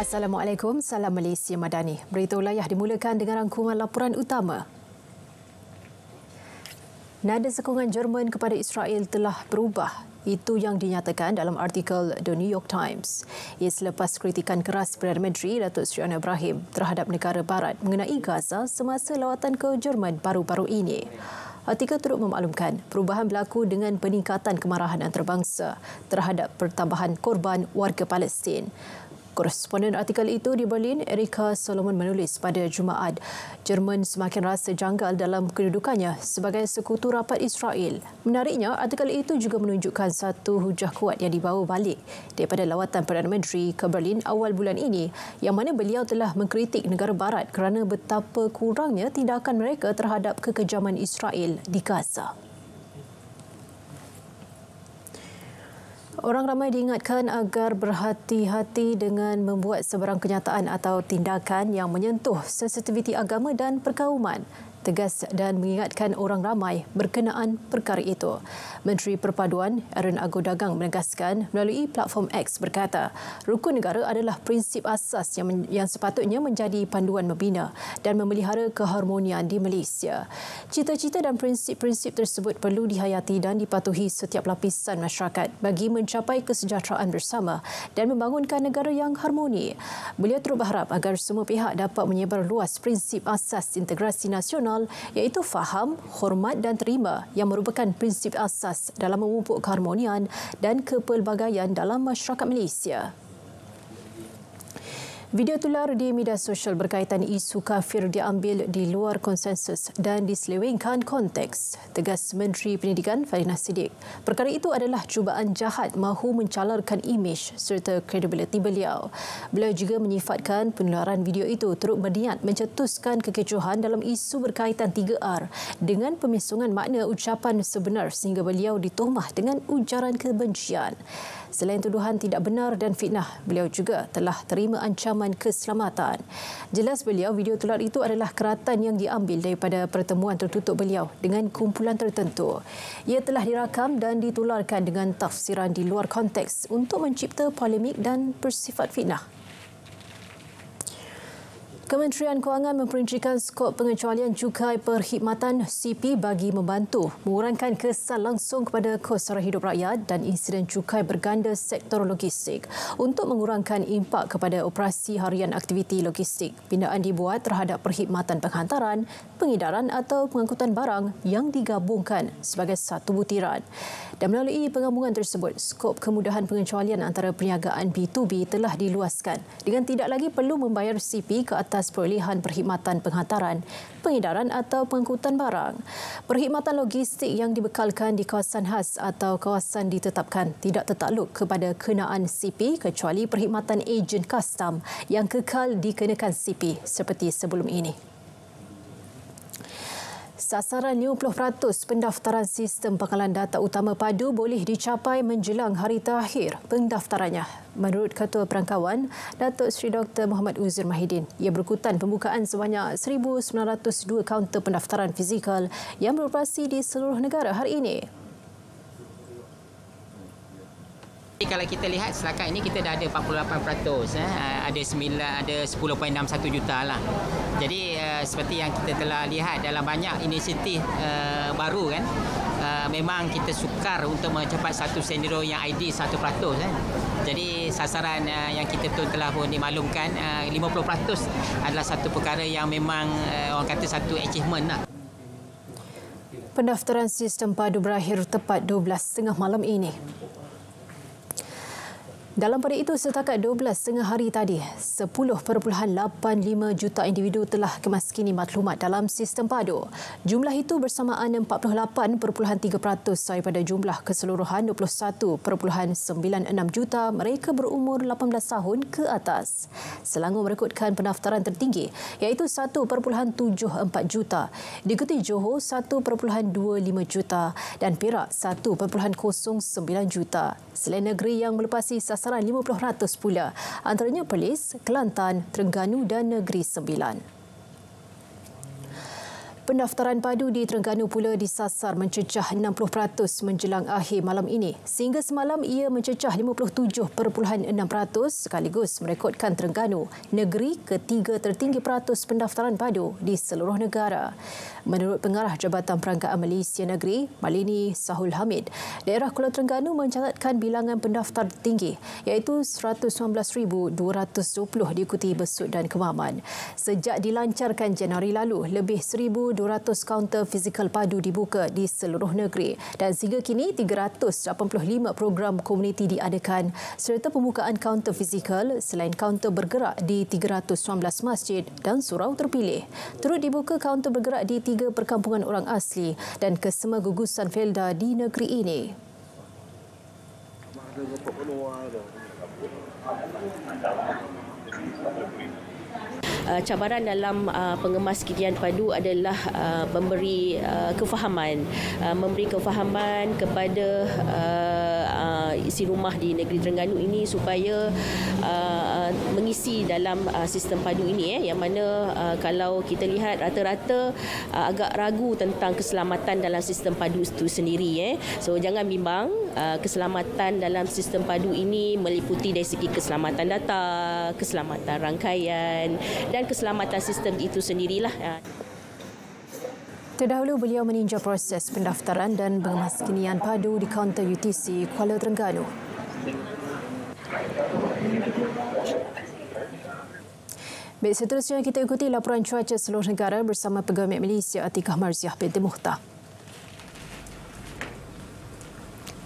Assalamualaikum, salam Malaysia Madani. Berita wilayah dimulakan dengan rangkuman laporan utama. Nada sokongan Jerman kepada Israel telah berubah. Itu yang dinyatakan dalam artikel The New York Times. Ia selepas kritikan keras Perdana Menteri Datuk Seri Anwar Ibrahim terhadap negara barat mengenai Gaza semasa lawatan ke Jerman baru-baru ini. Artikel turut memaklumkan perubahan berlaku dengan peningkatan kemarahan antarabangsa terhadap pertambahan korban warga Palestin. Koresponden artikel itu di Berlin, Erika Solomon menulis pada Jumaat, Jerman semakin rasa janggal dalam kedudukannya sebagai sekutu rapat Israel. Menariknya, artikel itu juga menunjukkan satu hujah kuat yang dibawa balik daripada lawatan Perdana Menteri ke Berlin awal bulan ini, yang mana beliau telah mengkritik negara barat kerana betapa kurangnya tindakan mereka terhadap kekejaman Israel di Gaza. Orang ramai diingatkan agar berhati-hati dengan membuat sebarang kenyataan atau tindakan yang menyentuh sensitiviti agama dan perkauman. Tegas dan mengingatkan orang ramai berkenaan perkara itu. Menteri Perpaduan Aaron Ago Dagang menegaskan melalui platform X berkata, rukun negara adalah prinsip asas yang sepatutnya menjadi panduan membina dan memelihara keharmonian di Malaysia. Cita-cita dan prinsip-prinsip tersebut perlu dihayati dan dipatuhi setiap lapisan masyarakat bagi mencapai kesejahteraan bersama dan membangunkan negara yang harmoni. Beliau turut berharap agar semua pihak dapat menyebar luas prinsip asas integrasi nasional iaitu faham, hormat dan terima yang merupakan prinsip asas dalam memupuk keharmonian dan kepelbagaian dalam masyarakat Malaysia. Video tular di media sosial berkaitan isu kafir diambil di luar konsensus dan diselewengkan konteks, tegas Menteri Pendidikan Fadhil Siddiq. Perkara itu adalah cubaan jahat mahu mencalarkan imej serta kredibiliti beliau. Beliau juga menyifatkan penularan video itu turut berniat mencetuskan kekecohan dalam isu berkaitan 3R dengan pemisongan makna ucapan sebenar sehingga beliau dituhmah dengan ujaran kebencian. Selain tuduhan tidak benar dan fitnah, beliau juga telah terima ancaman keselamatan. Jelas beliau, video tular itu adalah keratan yang diambil daripada pertemuan tertutup beliau dengan kumpulan tertentu. Ia telah dirakam dan ditularkan dengan tafsiran di luar konteks untuk mencipta polemik dan bersifat fitnah. Kementerian Kewangan memperincikan skop pengecualian cukai perkhidmatan CP bagi membantu mengurangkan kesan langsung kepada kos sara hidup rakyat dan insiden cukai berganda sektor logistik untuk mengurangkan impak kepada operasi harian aktiviti logistik. Pindaan dibuat terhadap perkhidmatan penghantaran, pengedaran atau pengangkutan barang yang digabungkan sebagai satu butiran. Dan melalui penggabungan tersebut, skop kemudahan pengecualian antara perniagaan B2B telah diluaskan dengan tidak lagi perlu membayar CP ke atas perolehan perkhidmatan penghantaran, pengedaran atau pengangkutan barang. Perkhidmatan logistik yang dibekalkan di kawasan khas atau kawasan ditetapkan tidak tertakluk kepada kenaan CP kecuali perkhidmatan ejen custom yang kekal dikenakan CP seperti sebelum ini. Sasaran 50% pendaftaran sistem pengakalan data utama padu boleh dicapai menjelang hari terakhir pendaftarannya. Menurut Ketua Perangkawan, Datuk Seri Dr. Muhammad Uzir Mahidin, ia berikutan pembukaan sebanyak 1,902 kaunter pendaftaran fizikal yang beroperasi di seluruh negara hari ini. Kalau kita lihat setakat ini kita dah ada 48%, ada 10.61 juta lah. Jadi seperti yang kita telah lihat dalam banyak inisiatif baru kan, memang kita sukar untuk mencapai satu sendiri yang ideal 1%. Jadi sasaran yang kita telah pun dimaklumkan 50% adalah satu perkara yang memang orang kata satu achievement lah. Pendaftaran sistem padu berakhir tepat 12.30 malam ini. Dalam pada itu, setakat 12 hari tadi, 10.85 juta individu telah kemaskini maklumat dalam sistem padu. Jumlah itu bersamaan 48.3% daripada jumlah keseluruhan 21.96 juta mereka berumur 18 tahun ke atas. Selangor merekodkan pendaftaran tertinggi iaitu 1.74 juta, diikuti Johor 1.25 juta dan Perak 1.09 juta. Selain negeri yang melepasi sasaran 50% pula, antaranya Perlis, Kelantan, Terengganu dan Negeri Sembilan. Pendaftaran padu di Terengganu pula disasar mencecah 60% menjelang akhir malam ini. Sehingga semalam ia mencecah 57.6% sekaligus merekodkan Terengganu negeri ketiga tertinggi peratus pendaftaran padu di seluruh negara. Menurut Pengarah Jabatan Perangkaan Malaysia Negeri, Malini Sahul Hamid, daerah Kuala Terengganu mencatatkan bilangan pendaftar tinggi iaitu 119,220 diikuti Besut dan Kemaman. Sejak dilancarkan Januari lalu, lebih 1,200 kaunter fizikal padu dibuka di seluruh negeri dan sehingga kini 385 program komuniti diadakan serta pembukaan kaunter fizikal selain kaunter bergerak di 319 masjid dan surau terpilih. Turut dibuka kaunter bergerak di 3 perkampungan orang asli dan kesemua gugusan Felda di negeri ini. Cabaran dalam pengemas KTM padu adalah memberi kefahaman kepada isi rumah di negeri Terengganu ini supaya mengisi dalam sistem padu ini yang mana kalau kita lihat rata-rata agak ragu tentang keselamatan dalam sistem padu itu sendiri. So jangan bimbang, keselamatan dalam sistem padu ini meliputi dari segi keselamatan data, keselamatan rangkaian dan keselamatan sistem itu sendirilah. Terdahulu beliau meninjau proses pendaftaran dan pengemaskinian padu di kaunter UTC Kuala Terengganu. Baik, seterusnya kita ikuti laporan cuaca seluruh negara bersama Pegawai Met Malaysia Atikah Marziah binti Muhtar.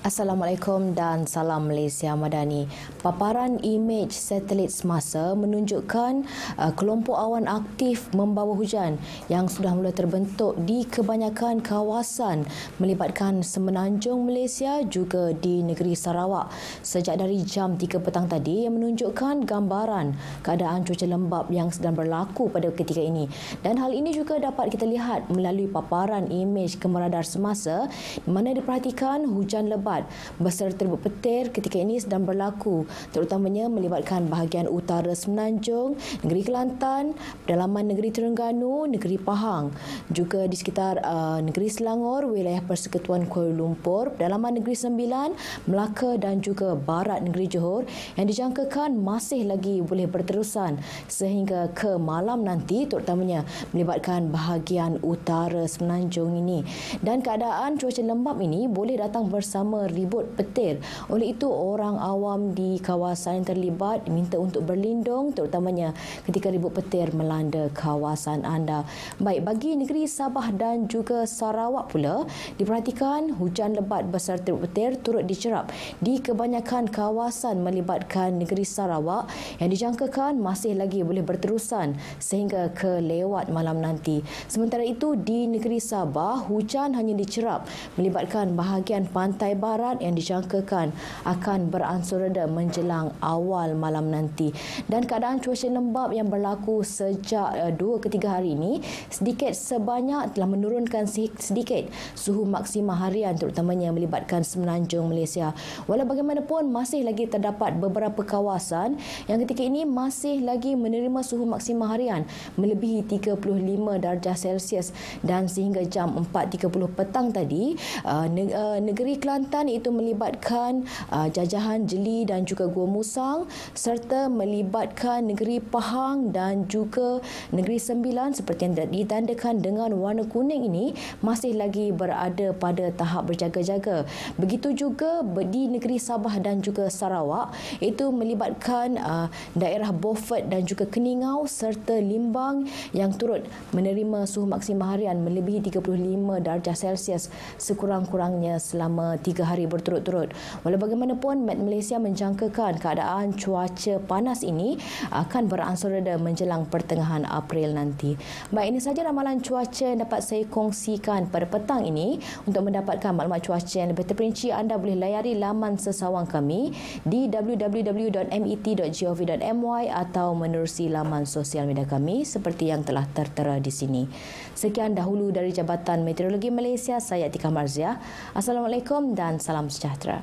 Assalamualaikum dan salam Malaysia Madani. Paparan imej satelit semasa menunjukkan kelompok awan aktif membawa hujan yang sudah mula terbentuk di kebanyakan kawasan melibatkan semenanjung Malaysia juga di negeri Sarawak. Sejak dari jam 3 petang tadi yang menunjukkan gambaran keadaan cuaca lembap yang sedang berlaku pada ketika ini. Dan hal ini juga dapat kita lihat melalui paparan imej kemeradar semasa di mana diperhatikan hujan lebat beserta terbit petir ketika ini sedang berlaku, terutamanya melibatkan bahagian utara semenanjung, negeri Kelantan, pedalaman negeri Terengganu, negeri Pahang, juga di sekitar negeri Selangor, wilayah Persekutuan Kuala Lumpur, pedalaman negeri Sembilan, Melaka dan juga barat negeri Johor yang dijangkakan masih lagi boleh berterusan sehingga ke malam nanti, terutamanya melibatkan bahagian utara semenanjung ini. Dan keadaan cuaca lembap ini boleh datang bersama ribut petir. Oleh itu, orang awam di kawasan yang terlibat diminta untuk berlindung terutamanya ketika ribut petir melanda kawasan anda. Baik, bagi negeri Sabah dan juga Sarawak pula, diperhatikan hujan lebat beserta ribut petir turut dicerap di kebanyakan kawasan melibatkan negeri Sarawak yang dijangkakan masih lagi boleh berterusan sehingga ke lewat malam nanti. Sementara itu, di negeri Sabah, hujan hanya dicerap melibatkan bahagian pantai barat yang dijangkakan akan beransur reda menjelang awal malam nanti. Dan keadaan cuaca lembap yang berlaku sejak 2 ke 3 hari ini sedikit sebanyak telah menurunkan sedikit suhu maksima harian terutamanya melibatkan semenanjung Malaysia. Walau bagaimanapun masih lagi terdapat beberapa kawasan yang ketika ini masih lagi menerima suhu maksima harian melebihi 35 darjah Celsius dan sehingga jam 4.30 petang tadi negeri Kelantan itu melibatkan Jajahan, Jeli dan juga Gua Musang serta melibatkan negeri Pahang dan juga negeri Sembilan seperti yang ditandakan dengan warna kuning ini masih lagi berada pada tahap berjaga-jaga. Begitu juga di negeri Sabah dan juga Sarawak itu melibatkan daerah Beaufort dan juga Keningau serta Limbang yang turut menerima suhu maksima harian melebihi 35 darjah Celsius sekurang-kurangnya selama 3 hari berturut-turut. Walau bagaimanapun, Met Malaysia menjangkakan keadaan cuaca panas ini akan beransur reda menjelang pertengahan April nanti. Baik, ini sahaja ramalan cuaca yang dapat saya kongsikan pada petang ini. Untuk mendapatkan maklumat cuaca yang lebih terperinci, anda boleh layari laman sesawang kami di www.met.gov.my atau menerusi laman sosial media kami seperti yang telah tertera di sini. Sekian dahulu dari Jabatan Meteorologi Malaysia, saya Atikah Marziah. Assalamualaikum dan salam sejahtera.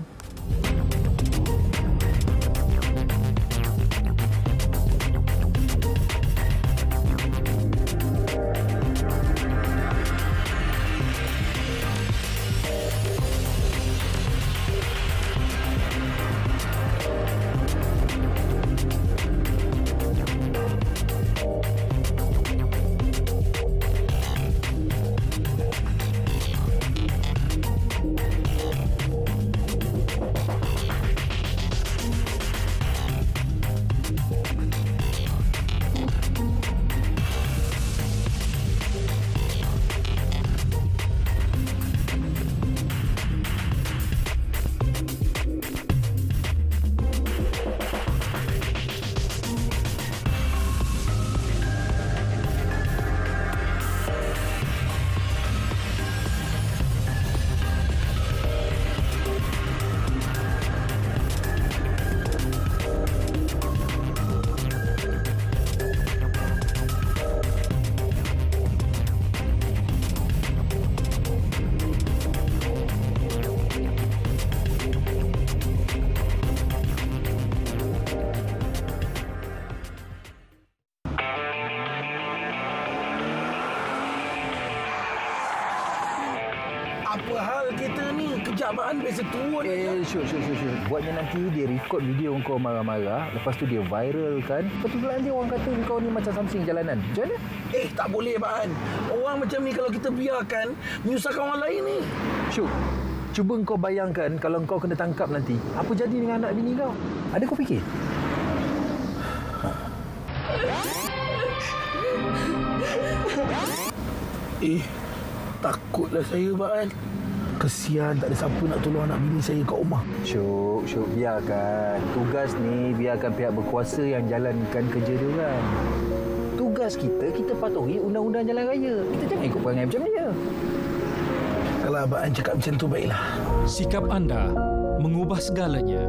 Apa hal kita ni? Kejabaan biasa turun. Syuk. Buatnya nanti dia record video kau marah-marah. Lepas tu dia viral kan. Lepas tu nanti orang kata kau ni macam something jalanan. Macam mana? Tak boleh, Baan. Orang macam ni kalau kita biarkan, menyusahkan orang lain ni. Syuk, cuba kau bayangkan kalau kau kena tangkap nanti. Apa jadi dengan anak bini kau? Ada kau fikir? Takutlah saya, Baan. Kesian tak ada siapa nak tolong anak bini saya kat rumah. Syuk, biarkan. Tugas ni biarkan pihak berkuasa yang jalankan kerja dia orang. Tugas kita patuhi undang-undang jalan raya. Kita jangan ikut perangai macam dia. Kalau Abang cakap macam tu, baiklah. Sikap anda mengubah segalanya.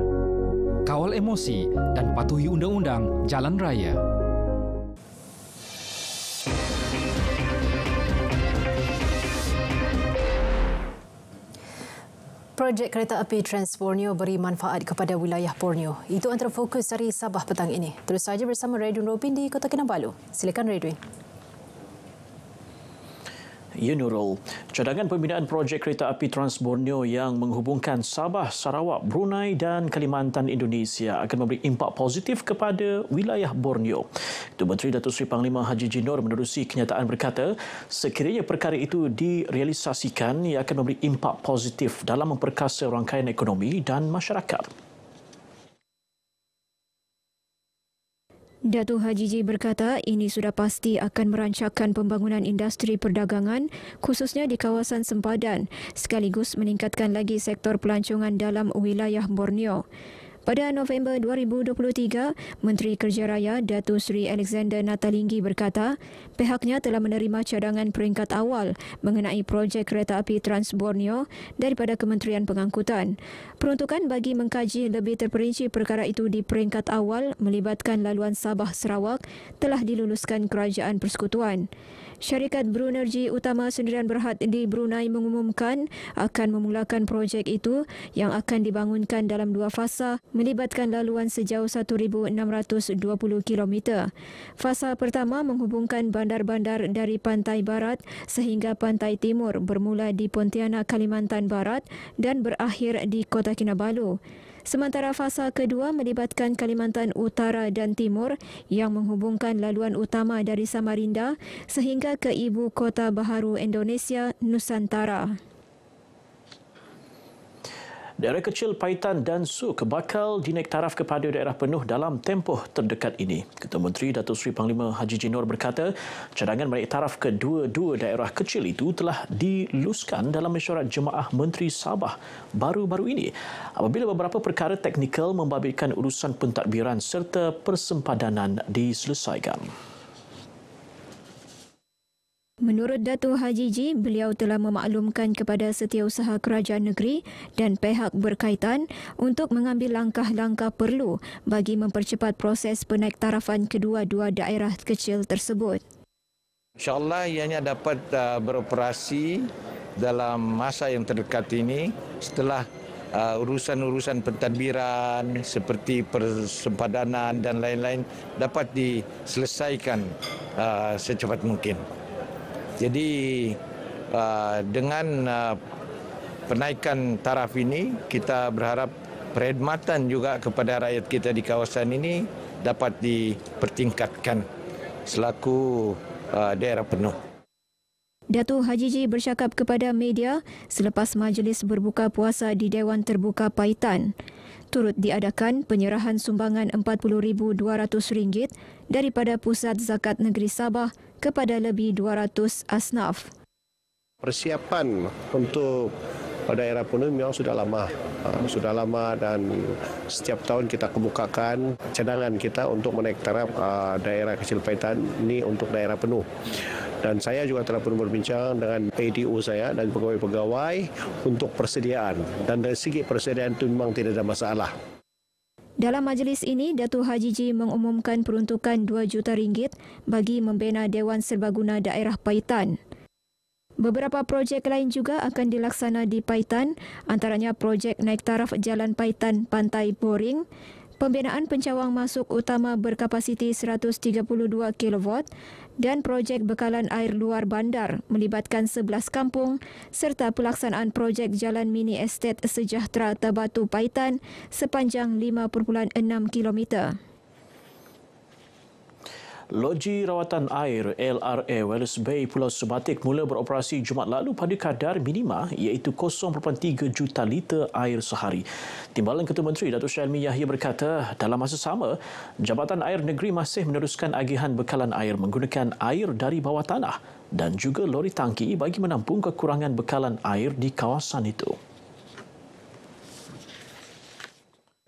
Kawal emosi dan patuhi undang-undang jalan raya. Projek kereta api Trans Borneo beri manfaat kepada wilayah Borneo. Itu antara fokus dari Sabah petang ini. Terus saja bersama Redwin Robin di Kota Kinabalu. Silakan Redwin. Ya Nurul, cadangan pembinaan projek kereta api Trans Borneo yang menghubungkan Sabah, Sarawak, Brunei dan Kalimantan Indonesia akan memberi impak positif kepada wilayah Borneo. Itu Menteri Datuk Seri Panglima Haji Jinor menerusi kenyataan berkata, sekiranya perkara itu direalisasikan, ia akan memberi impak positif dalam memperkasa rangkaian ekonomi dan masyarakat. Datuk Haji J berkata ini sudah pasti akan merancangkan pembangunan industri perdagangan khususnya di kawasan sempadan sekaligus meningkatkan lagi sektor pelancongan dalam wilayah Borneo. Pada November 2023, Menteri Kerja Raya Datuk Seri Alexander Natalinggi berkata, pihaknya telah menerima cadangan peringkat awal mengenai projek kereta api Trans Borneo daripada Kementerian Pengangkutan. Peruntukan bagi mengkaji lebih terperinci perkara itu di peringkat awal melibatkan laluan Sabah Sarawak telah diluluskan Kerajaan Persekutuan. Syarikat Brunergy Utama Sendirian Berhad di Brunei mengumumkan akan memulakan projek itu yang akan dibangunkan dalam 2 fasa melibatkan laluan sejauh 1,620 km. Fasa pertama menghubungkan bandar-bandar dari pantai barat sehingga pantai timur bermula di Pontianak, Kalimantan Barat dan berakhir di Kota Kinabalu. Sementara fasa kedua melibatkan Kalimantan Utara dan Timur yang menghubungkan laluan utama dari Samarinda sehingga ke ibu kota baharu Indonesia, Nusantara. Daerah kecil Paitan dan Suk bakal dinaik taraf kepada daerah penuh dalam tempoh terdekat ini. Ketua Menteri Datuk Seri Panglima Haji Jinor berkata, cadangan menaik taraf kedua-dua daerah kecil itu telah diluskan dalam mesyuarat Jemaah Menteri Sabah baru-baru ini apabila beberapa perkara teknikal membabitkan urusan pentadbiran serta persempadanan diselesaikan. Menurut Datuk Haji J, beliau telah memaklumkan kepada Setiausaha Kerajaan Negeri dan pihak berkaitan untuk mengambil langkah-langkah perlu bagi mempercepat proses penaiktarafan kedua-dua daerah kecil tersebut. InsyaAllah ianya dapat beroperasi dalam masa yang terdekat ini setelah urusan-urusan pentadbiran seperti persempadanan dan lain-lain dapat diselesaikan secepat mungkin. Jadi dengan penaikan taraf ini, kita berharap perkhidmatan juga kepada rakyat kita di kawasan ini dapat dipertingkatkan selaku daerah penuh. Datuk Haji J bercakap kepada media selepas majlis berbuka puasa di Dewan Terbuka Paitan. Turut diadakan penyerahan sumbangan RM40,200 daripada Pusat Zakat Negeri Sabah kepada lebih 200 asnaf. Persiapan untuk daerah penuh memang sudah lama dan setiap tahun kita kemukakan cadangan kita untuk menaik taraf daerah kecil Paitan ini untuk daerah penuh. Dan saya juga telah pun berbincang dengan ADO saya dan pegawai-pegawai untuk persediaan. Dan dari segi persediaan itu memang tidak ada masalah. Dalam majlis ini, Datuk Haji J mengumumkan peruntukan RM2 juta bagi membina Dewan Serbaguna Daerah Paitan. Beberapa projek lain juga akan dilaksana di Paitan, antaranya projek naik taraf Jalan Paitan Pantai Boring, pembinaan pencawang masuk utama berkapasiti 132 kW dan projek bekalan air luar bandar melibatkan 11 kampung serta pelaksanaan projek jalan mini estet sejahtera Tabatu Paitan sepanjang 5.6 km. Loji rawatan air LRA Welles Bay Pulau Sebatik mula beroperasi Jumaat lalu pada kadar minima iaitu 0.3 juta liter air sehari. Timbalan Ketua Menteri Datuk Seri Helmi Yahya berkata dalam masa sama, Jabatan Air Negeri masih meneruskan agihan bekalan air menggunakan air dari bawah tanah dan juga lori tangki bagi menampung kekurangan bekalan air di kawasan itu.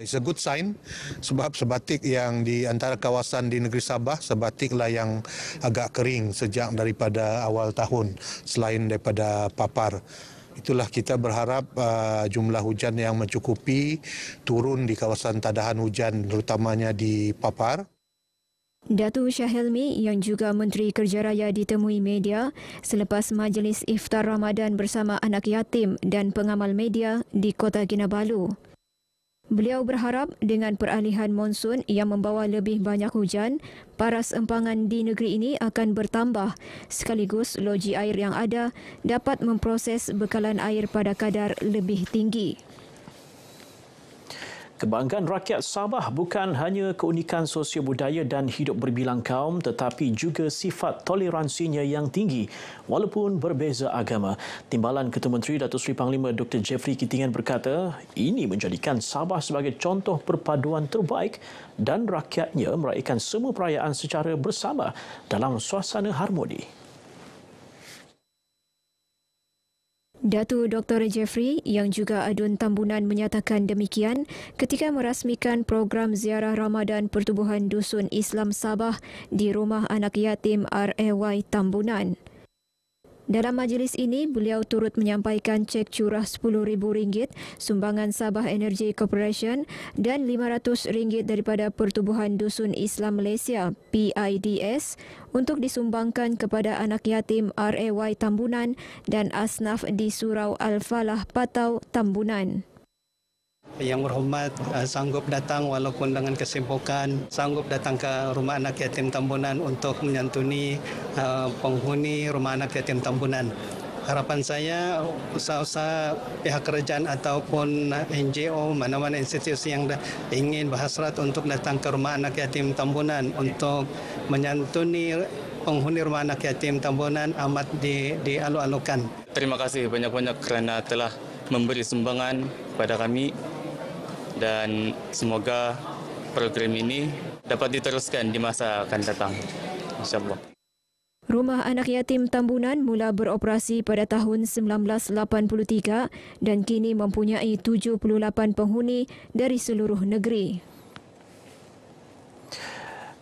It's a good sign sebab Sebatik yang di antara kawasan di negeri Sabah, Sebatiklah yang agak kering sejak daripada awal tahun selain daripada Papar. Itulah kita berharap jumlah hujan yang mencukupi turun di kawasan tadahan hujan terutamanya di Papar. Datuk Shah Helmi yang juga Menteri Kerja Raya ditemui media selepas majlis iftar Ramadan bersama anak yatim dan pengamal media di Kota Kinabalu. Beliau berharap dengan peralihan monsun yang membawa lebih banyak hujan, paras empangan di negeri ini akan bertambah sekaligus loji air yang ada dapat memproses bekalan air pada kadar lebih tinggi. Kebanggaan rakyat Sabah bukan hanya keunikan sosio budaya dan hidup berbilang kaum tetapi juga sifat toleransinya yang tinggi walaupun berbeza agama. Timbalan Ketua Menteri Datuk Seri Panglima Dr. Jeffrey Kitingan berkata ini menjadikan Sabah sebagai contoh perpaduan terbaik dan rakyatnya meraihkan semua perayaan secara bersama dalam suasana harmoni. Datuk Dr. Jeffrey yang juga Adun Tambunan menyatakan demikian ketika merasmikan program ziarah Ramadan Pertubuhan Dusun Islam Sabah di Rumah Anak Yatim RAY Tambunan. Dalam majlis ini, beliau turut menyampaikan cek curah RM10,000 sumbangan Sabah Energy Corporation dan RM500 daripada Pertubuhan Dusun Islam Malaysia PIDS untuk disumbangkan kepada anak yatim RAY Tambunan dan asnaf di Surau Al-Falah Patau Tambunan. Yang berhormat sanggup datang walaupun dengan kesibukan, sanggup datang ke Rumah Anak Yatim Tambunan untuk menyantuni penghuni Rumah Anak Yatim Tambunan. Harapan saya usaha-usaha pihak kerajaan ataupun NGO, mana-mana institusi yang ingin berhasrat untuk datang ke Rumah Anak Yatim Tambunan untuk menyantuni penghuni Rumah Anak Yatim Tambunan amat dialu-alukan. Terima kasih banyak-banyak kerana telah memberi sumbangan kepada kami dan semoga program ini dapat diteruskan di masa akan datang. InsyaAllah. Rumah Anak Yatim Tambunan mula beroperasi pada tahun 1983 dan kini mempunyai 78 penghuni dari seluruh negeri.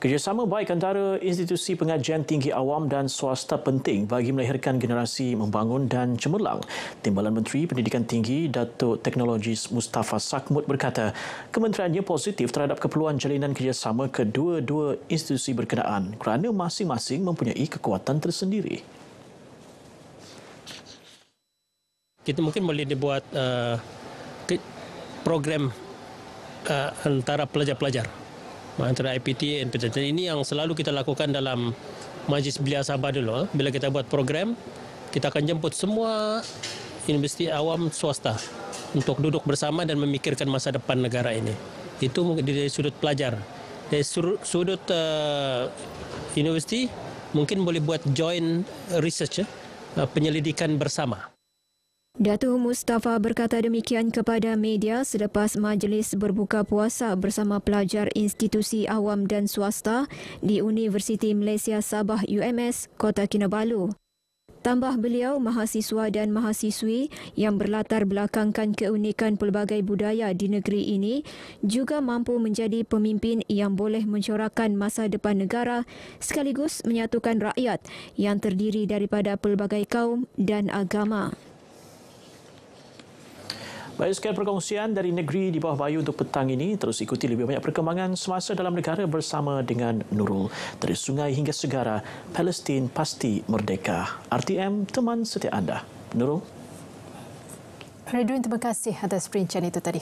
Kerjasama baik antara institusi pengajian tinggi awam dan swasta penting bagi melahirkan generasi membangun dan cemerlang. Timbalan Menteri Pendidikan Tinggi Datuk Teknologis Mustafa Sakmut berkata, kementeriannya positif terhadap keperluan jalinan kerjasama kedua-dua institusi berkenaan kerana masing-masing mempunyai kekuatan tersendiri. Kita mungkin boleh dibuat program antara pelajar-pelajar. Antara IPT dan PTT. Ini yang selalu kita lakukan dalam Majlis Belia Sabah dulu. Bila kita buat program, kita akan jemput semua universiti awam swasta untuk duduk bersama dan memikirkan masa depan negara ini. Itu mungkin dari sudut pelajar. Dari sudut universiti, mungkin boleh buat joint research, penyelidikan bersama. Datuk Mustafa berkata demikian kepada media selepas majlis berbuka puasa bersama pelajar institusi awam dan swasta di Universiti Malaysia Sabah UMS, Kota Kinabalu. Tambah beliau, mahasiswa dan mahasiswi yang berlatar belakangkan keunikan pelbagai budaya di negeri ini juga mampu menjadi pemimpin yang boleh mencorakkan masa depan negara sekaligus menyatukan rakyat yang terdiri daripada pelbagai kaum dan agama. Baik, sekian perkongsian dari Negeri di Bawah Bayu untuk petang ini. Terus ikuti lebih banyak perkembangan semasa dalam negara bersama dengan Nurul. Dari sungai hingga segara, Palestin pasti merdeka. RTM, teman setia anda. Nurul. Redwin, terima kasih atas perincian itu tadi.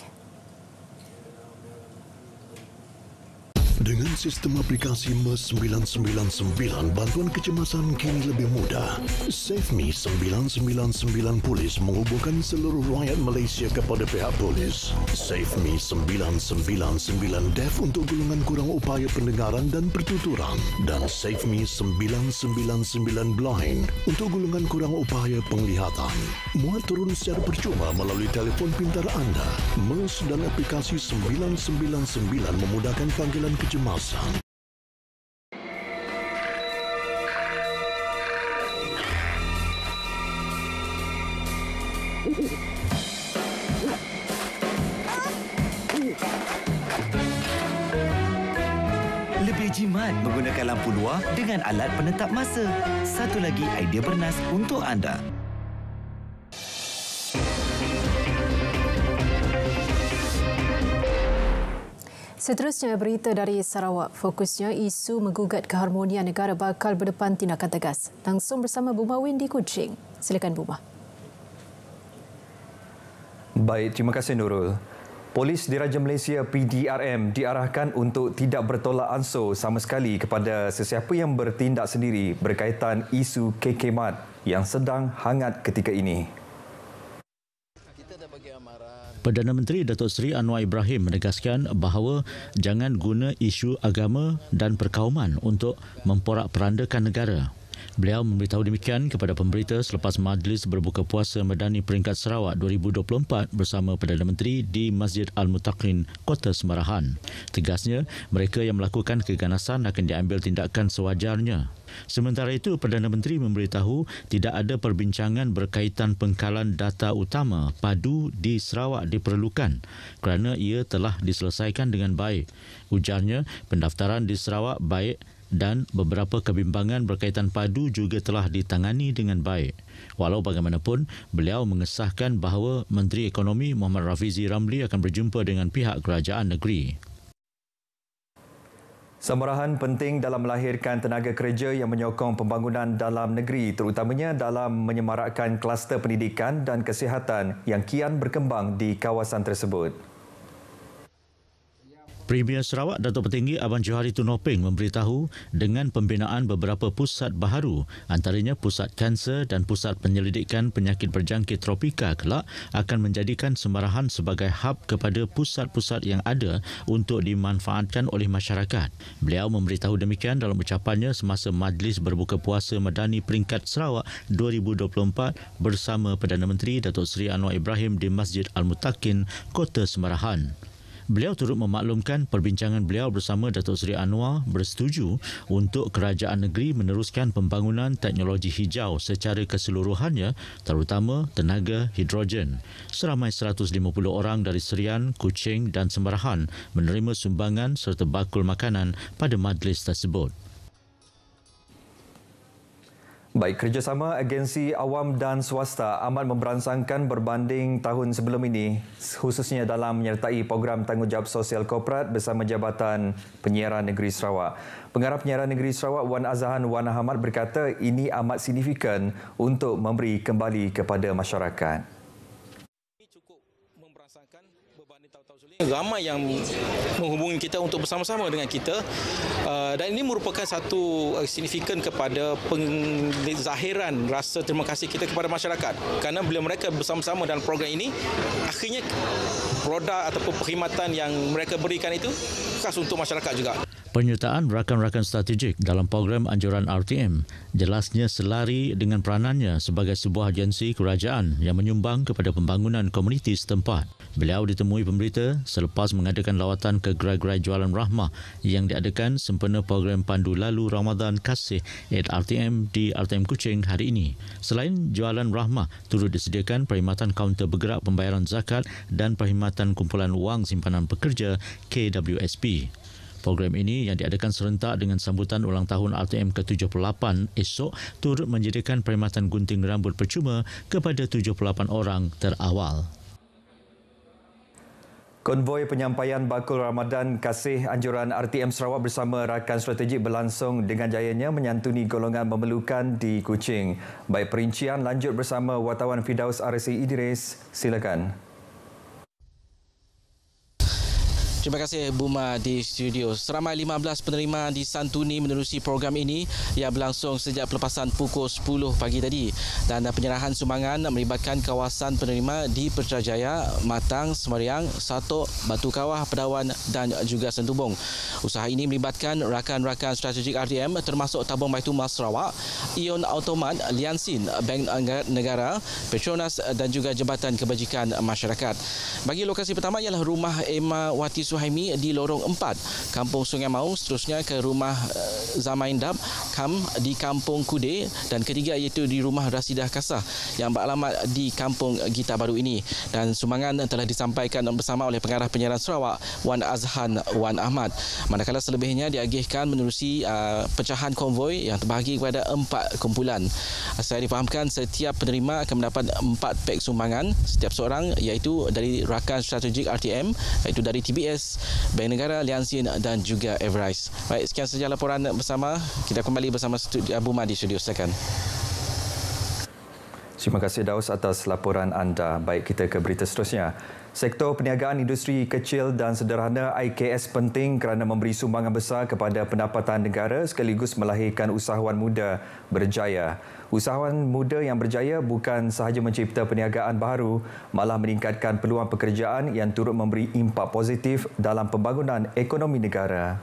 sistem aplikasi MES 999, bantuan kecemasan kini lebih mudah. SafeMe 999 Polis menghubungkan seluruh rakyat Malaysia kepada pihak polis. SafeMe 999 Deaf untuk golongan kurang upaya pendengaran dan pertuturan. Dan SafeMe 999 Blind untuk golongan kurang upaya penglihatan. Muat turun secara percuma melalui telefon pintar anda. MES dan aplikasi 999 memudahkan panggilan kecemasan. Lebih jimat menggunakan lampu luar dengan alat penetap masa. Satu lagi idea bernas untuk anda. Seterusnya, berita dari Sarawak. Fokusnya isu menggugat keharmonian negara bakal berdepan tindakan tegas. Langsung bersama Buma Win di Kuching. Silakan Buma. Baik, terima kasih Nurul. Polis Diraja Malaysia PDRM diarahkan untuk tidak bertolak ansur sama sekali kepada sesiapa yang bertindak sendiri berkaitan isu kekemat yang sedang hangat ketika ini. Perdana Menteri Datuk Seri Anwar Ibrahim menegaskan bahawa jangan guna isu agama dan perkauman untuk memporak-perandakan negara. Beliau memberitahu demikian kepada pemberita selepas Majlis Berbuka Puasa Medani Peringkat Sarawak 2024 bersama Perdana Menteri di Masjid Al-Muttaqin, Kota Semarahan. Tegasnya, mereka yang melakukan keganasan akan diambil tindakan sewajarnya. Sementara itu, Perdana Menteri memberitahu tidak ada perbincangan berkaitan pengkalan data utama padu di Sarawak diperlukan kerana ia telah diselesaikan dengan baik. Ujarnya, pendaftaran di Sarawak baik dan beberapa kebimbangan berkaitan padu juga telah ditangani dengan baik. Walau bagaimanapun, beliau mengesahkan bahawa Menteri Ekonomi Muhammad Rafizi Ramli akan berjumpa dengan pihak kerajaan negeri. Samarahan penting dalam melahirkan tenaga kerja yang menyokong pembangunan dalam negeri, terutamanya dalam menyemarakkan kluster pendidikan dan kesihatan yang kian berkembang di kawasan tersebut. Premier Sarawak Datuk Petinggi Abang Johari Tun Nopeng memberitahu dengan pembinaan beberapa pusat baharu, antaranya Pusat Kanser dan Pusat Penyelidikan Penyakit Berjangkit Tropika kelak akan menjadikan Semarahan sebagai hub kepada pusat-pusat yang ada untuk dimanfaatkan oleh masyarakat. Beliau memberitahu demikian dalam ucapannya semasa Majlis Berbuka Puasa Medani Peringkat Sarawak 2024 bersama Perdana Menteri Datuk Seri Anwar Ibrahim di Masjid Al-Muttaqin, Kota Semarahan. Beliau turut memaklumkan perbincangan beliau bersama Datuk Seri Anwar bersetuju untuk kerajaan negeri meneruskan pembangunan teknologi hijau secara keseluruhannya, terutama tenaga hidrogen. Seramai 150 orang dari Serian, Kuching dan Semarahan menerima sumbangan serta bakul makanan pada majlis tersebut. Baik, kerjasama agensi awam dan swasta amat memberansangkan berbanding tahun sebelum ini, khususnya dalam menyertai program tanggungjawab sosial korporat bersama Jabatan Penyiaran Negeri Sarawak. Pengarah Penyiaran Negeri Sarawak Wan Azahan Wan Ahmad berkata ini amat signifikan untuk memberi kembali kepada masyarakat. Ramai yang menghubungi kita untuk bersama-sama dengan kita dan ini merupakan satu signifikan kepada penzahiran rasa terima kasih kita kepada masyarakat kerana bila mereka bersama-sama dalam program ini, akhirnya produk ataupun perkhidmatan yang mereka berikan itu khas untuk masyarakat juga. Penyertaan rakan-rakan strategik dalam program anjuran RTM jelasnya selari dengan peranannya sebagai sebuah agensi kerajaan yang menyumbang kepada pembangunan komuniti setempat. Beliau ditemui pemberita selepas mengadakan lawatan ke gerai-gerai jualan rahmah yang diadakan sempena program Pandu Lalu Ramadan Kasih RTM di RTM Kuching hari ini. Selain jualan rahmah, turut disediakan perkhidmatan kaunter bergerak pembayaran zakat dan perkhidmatan kumpulan wang simpanan pekerja KWSP. Program ini yang diadakan serentak dengan sambutan ulang tahun RTM ke-78 esok turut menyediakan perkhidmatan gunting rambut percuma kepada 78 orang terawal. Konvoi penyampaian bakul Ramadan Kasih Anjuran RTM Sarawak bersama rakan strategik berlangsung dengan jayanya menyantuni golongan memerlukan di Kuching. Baik, perincian lanjut bersama wartawan Firdaus RSI Idris. Silakan. Terima kasih Buma di studio. Seramai 15 penerima disantuni menerusi program ini yang berlangsung sejak pelepasan pukul 10 pagi tadi. Dan penyerahan sumbangan melibatkan kawasan penerima di Putrajaya, Matang, Semariang, Satok, Batu Kawah, Pedawan dan juga Sentubong. Usaha ini melibatkan rakan-rakan strategik RTM termasuk Tabung Baitul Mal Sarawak, Ion Automat, Liansin, Bank Negara, Petronas dan juga Jabatan Kebajikan Masyarakat. Bagi lokasi pertama ialah rumah Emma Wati Suhaimi di Lorong 4, Kampung Sungai Maung, seterusnya ke rumah Zamaindab Kam di Kampung Kude dan ketiga iaitu di rumah Rasidah Kasah yang beralamat di Kampung Gita Baru ini. Dan sumbangan telah disampaikan bersama oleh Pengarah Penyiaran Sarawak Wan Azhan Wan Ahmad. Manakala selebihnya diagihkan menerusi pecahan konvoi yang terbahagi kepada 4 kumpulan. Saya difahamkan setiap penerima akan mendapat 4 pek sumbangan setiap seorang, iaitu dari rakan strategik RTM, iaitu dari TBS, Bank Negara, Liansin dan juga Everise. Baik, sekian saja laporan bersama. Kita kembali bersama Buma di studio. Silakan. Terima kasih Daus atas laporan anda. Baik, kita ke berita seterusnya. Sektor perniagaan industri kecil dan sederhana IKS penting kerana memberi sumbangan besar kepada pendapatan negara sekaligus melahirkan usahawan muda berjaya. Usahawan muda yang berjaya bukan sahaja mencipta perniagaan baru, malah meningkatkan peluang pekerjaan yang turut memberi impak positif dalam pembangunan ekonomi negara.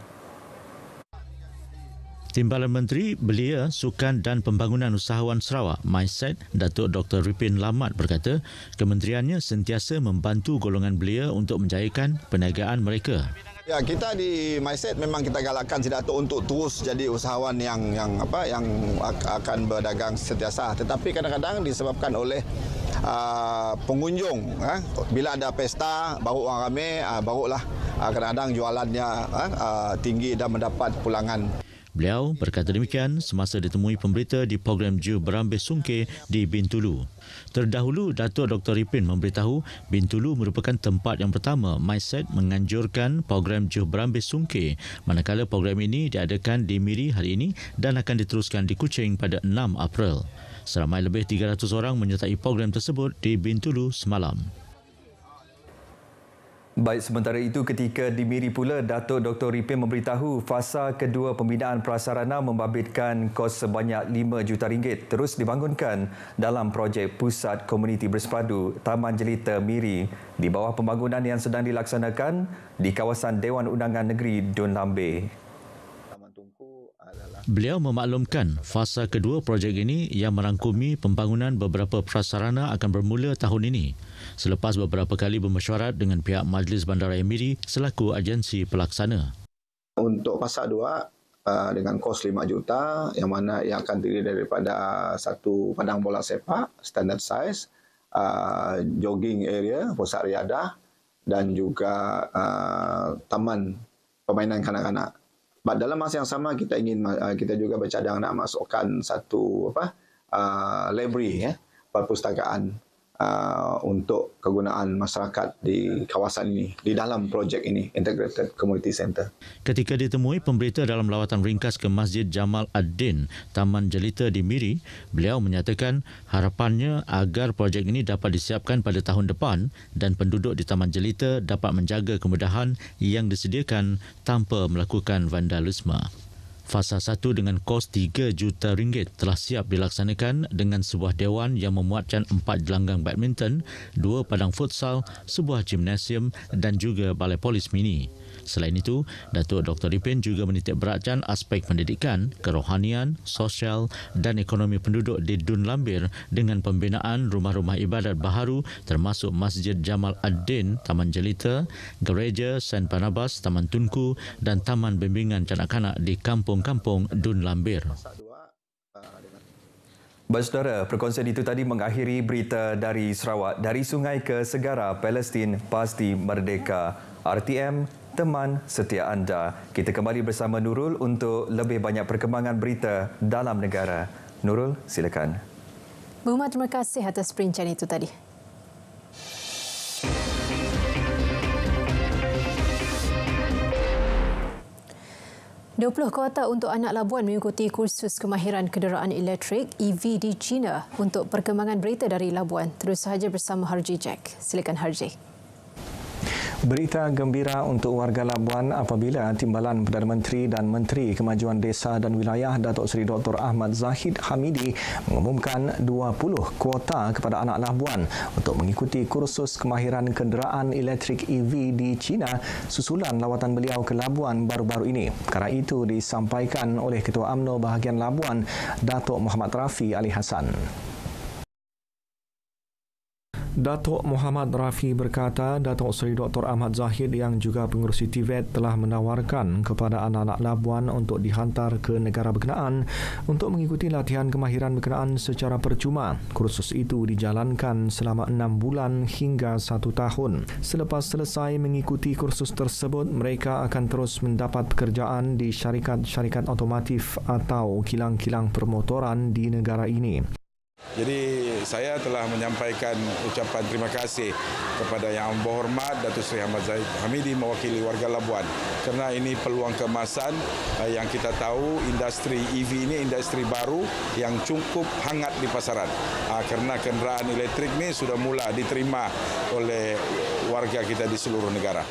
Timbalan Menteri Belia, Sukan dan Pembangunan Usahawan Sarawak, MySet, Datuk Dr. Ripin Lamat berkata, kementeriannya sentiasa membantu golongan belia untuk menjayakan perniagaan mereka. Ya, kita di MySet memang kita galakkan si Datuk untuk terus jadi usahawan yang akan berdagang sentiasa. Tetapi kadang-kadang disebabkan oleh pengunjung. Bila ada pesta, baru orang ramai, barulah kadang-kadang jualannya tinggi dan mendapat pulangan. Beliau berkata demikian semasa ditemui pemberita di program Juh Berambis Sungkir di Bintulu. Terdahulu, Datuk Dr. Ripin memberitahu Bintulu merupakan tempat yang pertama MySet menganjurkan program Juh Berambis Sungkir, manakala program ini diadakan di Miri hari ini dan akan diteruskan di Kuching pada 6 April. Seramai lebih 300 orang menyertai program tersebut di Bintulu semalam. Baik, sementara itu ketika di Miri pula, Datuk Dr. Ripin memberitahu fasa kedua pembinaan prasarana membabitkan kos sebanyak RM5 juta terus dibangunkan dalam projek Pusat Komuniti Bersepadu Taman Jelita Miri di bawah pembangunan yang sedang dilaksanakan di kawasan Dewan Undangan Negeri Dun Lambe. Beliau memaklumkan fasa kedua projek ini yang merangkumi pembangunan beberapa prasarana akan bermula tahun ini selepas beberapa kali bermesyuarat dengan pihak Majlis Bandaraya Miri selaku agensi pelaksana. Untuk fasa 2 dengan kos 5 juta yang mana yang akan terdiri daripada satu padang bola sepak standard size, jogging area, pusat riadah dan juga taman permainan kanak-kanak. Dalam masa yang sama kita juga bercadang nak masukkan satu library perpustakaan untuk kegunaan masyarakat di kawasan ini, di dalam projek ini, Integrated Community Centre. Ketika ditemui pemberita dalam lawatan ringkas ke Masjid Jamal Ad-Din, Taman Jelita di Miri, beliau menyatakan harapannya agar projek ini dapat disiapkan pada tahun depan dan penduduk di Taman Jelita dapat menjaga kemudahan yang disediakan tanpa melakukan vandalisme. Fasa 1 dengan kos RM3 juta telah siap dilaksanakan dengan sebuah dewan yang memuatkan 4 gelanggang badminton, 2 padang futsal, sebuah gimnasium dan juga balai polis mini. Selain itu, Datuk Dr. Ripin juga menitik beratkan aspek pendidikan, kerohanian, sosial dan ekonomi penduduk di Dun Lambir dengan pembinaan rumah-rumah ibadat baharu termasuk Masjid Jamal Ad-Din, Taman Jelita, Gereja Saint Barnabas, Taman Tunku dan Taman Bimbingan Kanak-kanak di kampung-kampung Dun Lambir. Baik saudara, perkongsian itu tadi mengakhiri berita dari Sarawak. Dari sungai ke segara, Palestin pasti merdeka. RTM, teman setia anda. Kita kembali bersama Nurul untuk lebih banyak perkembangan berita dalam negara. Nurul, silakan. Muhammad, terima kasih atas perincian itu tadi. $20 kuota untuk anak Labuan mengikuti kursus kemahiran kenderaan elektrik EV di China. Untuk perkembangan berita dari Labuan, terus sahaja bersama Harji Jack. Silakan Harji. Berita gembira untuk warga Labuan apabila Timbalan Perdana Menteri dan Menteri Kemajuan Desa dan Wilayah Datuk Seri Dr. Ahmad Zahid Hamidi mengumumkan 20 kuota kepada anak Labuan untuk mengikuti kursus kemahiran kenderaan elektrik EV di China susulan lawatan beliau ke Labuan baru-baru ini. Perkara itu disampaikan oleh Ketua UMNO bahagian Labuan, Datuk Muhammad Rafi Ali Hassan. Datuk Muhammad Rafi berkata Datuk Seri Dr. Ahmad Zahid yang juga pengerusi TVET telah menawarkan kepada anak-anak Labuan untuk dihantar ke negara berkenaan untuk mengikuti latihan kemahiran berkenaan secara percuma. Kursus itu dijalankan selama 6 bulan hingga 1 tahun. Selepas selesai mengikuti kursus tersebut, mereka akan terus mendapat pekerjaan di syarikat-syarikat otomotif atau kilang-kilang permotoran di negara ini. Jadi saya telah menyampaikan ucapan terima kasih kepada Yang Berhormat Datuk Seri Ahmad Zahid Hamidi mewakili warga Labuan kerana ini peluang keemasan yang kita tahu industri EV ini industri baru yang cukup hangat di pasaran kerana kenderaan elektrik ini sudah mula diterima oleh warga kita di seluruh negara.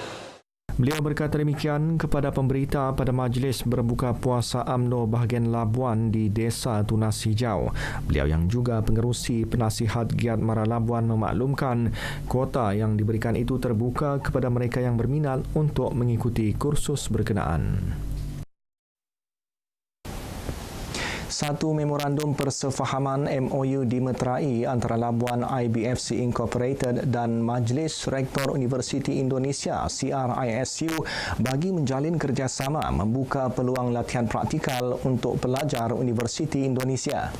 Beliau berkata demikian kepada pemberita pada majlis berbuka puasa UMNO bahagian Labuan di Desa Tunas Hijau. Beliau yang juga pengerusi penasihat Giat Mara Labuan memaklumkan kuota yang diberikan itu terbuka kepada mereka yang berminat untuk mengikuti kursus berkenaan. Satu memorandum persefahaman MOU dimeterai antara Labuan IBFC Incorporated dan Majlis Rektor Universiti Indonesia CRISU bagi menjalin kerjasama membuka peluang latihan praktikal untuk pelajar Universiti Indonesia.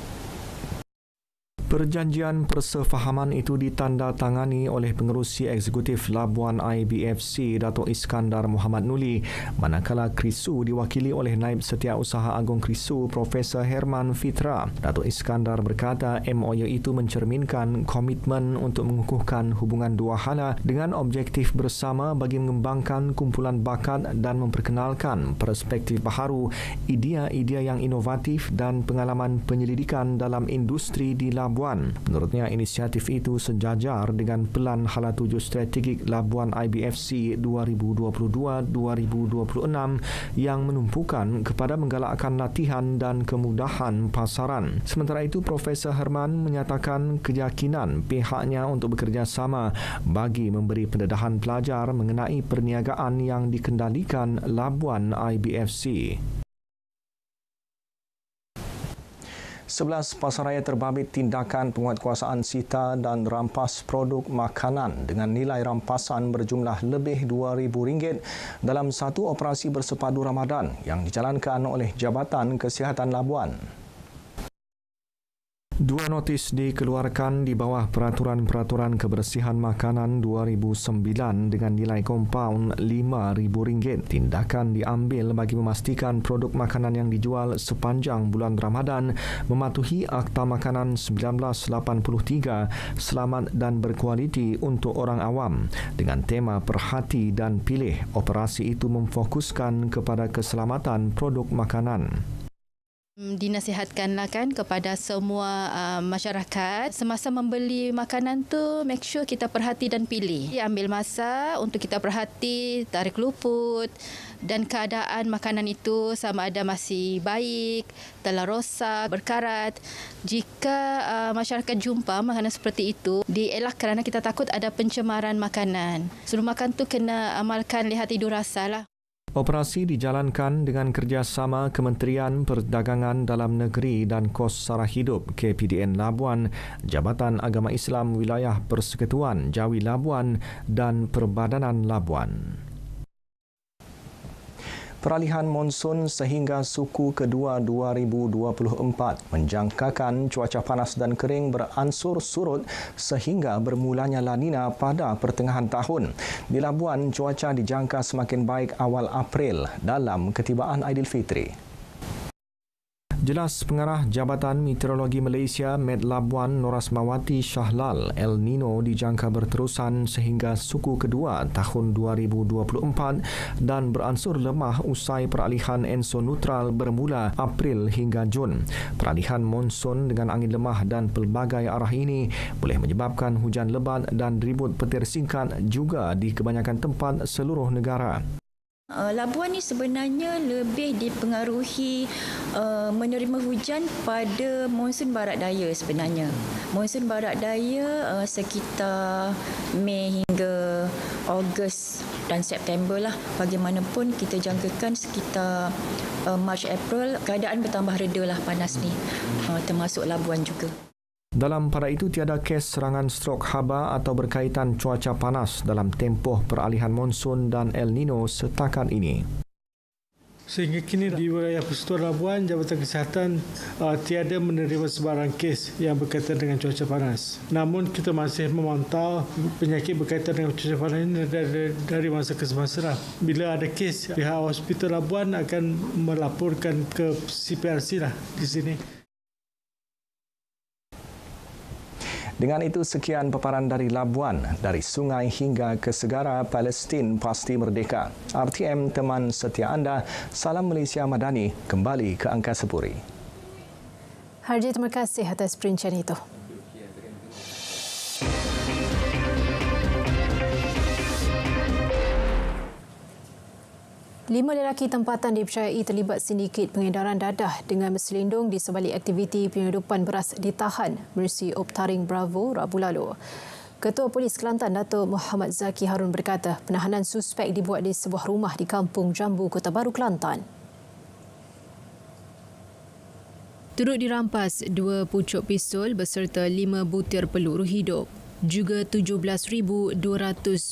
Perjanjian persefahaman itu ditandatangani oleh pengerusi eksekutif Labuan IBFC Datuk Iskandar Muhammad Nuli, manakala KRISU diwakili oleh Naib Setiausaha Agung KRISU Profesor Herman Fitra. Datuk Iskandar berkata MOU itu mencerminkan komitmen untuk mengukuhkan hubungan dua hala dengan objektif bersama bagi mengembangkan kumpulan bakat dan memperkenalkan perspektif baharu, idea-idea yang inovatif dan pengalaman penyelidikan dalam industri di Labuan. Menurutnya, inisiatif itu sejajar dengan Pelan Hala Tuju Strategik Labuan IBFC 2022-2026 yang menumpukan kepada menggalakkan latihan dan kemudahan pasaran. Sementara itu, Profesor Herman menyatakan keyakinan pihaknya untuk bekerjasama bagi memberi pendedahan pelajar mengenai perniagaan yang dikendalikan Labuan IBFC. 11 pasaraya terbabit tindakan penguatkuasaan sita dan rampas produk makanan dengan nilai rampasan berjumlah lebih RM2,000 dalam satu operasi bersepadu Ramadan yang dijalankan oleh Jabatan Kesihatan Labuan. 2 notis dikeluarkan di bawah Peraturan-Peraturan Kebersihan Makanan 2009 dengan nilai kompaun RM5,000. Tindakan diambil bagi memastikan produk makanan yang dijual sepanjang bulan Ramadan mematuhi Akta Makanan 1983 selamat dan berkualiti untuk orang awam. Dengan tema Perhati dan Pilih, operasi itu memfokuskan kepada keselamatan produk makanan. Dinasihatkanlah kan kepada semua masyarakat semasa membeli makanan tu make sure kita perhati dan pilih. Ambil masa untuk kita perhati tarik luput dan keadaan makanan itu sama ada masih baik, telah rosak, berkarat. Jika masyarakat jumpa makanan seperti itu, dielak kerana kita takut ada pencemaran makanan. Sebelum makan tu kena amalkan lihat tidur rasa lah. Operasi dijalankan dengan kerjasama Kementerian Perdagangan Dalam Negeri dan Kos Sara Hidup KPDN Labuan, Jabatan Agama Islam Wilayah Persekutuan Jawi Labuan dan Perbadanan Labuan. Peralihan monsun sehingga suku kedua 2024 menjangkakan cuaca panas dan kering beransur surut sehingga bermulanya La Nina pada pertengahan tahun. Di Labuan, cuaca dijangka semakin baik awal April dalam ketibaan Aidilfitri. Jelas Pengarah Jabatan Meteorologi Malaysia Med Labuan Norasmawati Shahlal, El Nino dijangka berterusan sehingga suku kedua tahun 2024 dan beransur lemah usai peralihan enso neutral bermula April hingga Jun. Peralihan monsun dengan angin lemah dan pelbagai arah ini boleh menyebabkan hujan lebat dan ribut petir singkat juga di kebanyakan tempat seluruh negara. Labuan ni sebenarnya lebih dipengaruhi menerima hujan pada monsun barat daya sebenarnya. Monsun barat daya sekitar Mei hingga Ogos dan September lah. Bagaimanapun kita jangkakan sekitar Mac April keadaan bertambah reda lah panas ni, termasuk Labuan juga. Dalam pada itu, tiada kes serangan strok haba atau berkaitan cuaca panas dalam tempoh peralihan monsun dan El Nino setakat ini. Sehingga kini di wilayah Persekutuan Labuan, Jabatan Kesihatan tiada menerima sebarang kes yang berkaitan dengan cuaca panas. Namun kita masih memantau penyakit berkaitan dengan cuaca panas ini dari masa ke semasa. Bila ada kes, pihak Hospital Labuan akan melaporkan ke CPRC lah di sini. Dengan itu, sekian paparan dari Labuan, dari sungai hingga ke segara, Palestin pasti merdeka. RTM teman setia anda, salam Malaysia Madani, kembali ke Angkasa Puri. Harji, terima kasih atas perincian itu. Lima lelaki tempatan dipercayai terlibat sindiket pengedaran dadah dengan berselindung di sebalik aktiviti penyeludupan beras ditahan Mercy Optaring Bravo Rabu lalu. Ketua Polis Kelantan Datuk Muhammad Zaki Harun berkata penahanan suspek dibuat di sebuah rumah di Kampung Jambu, Kota Baru, Kelantan. Turut dirampas 2 pucuk pistol beserta 5 butir peluru hidup. Juga 17,200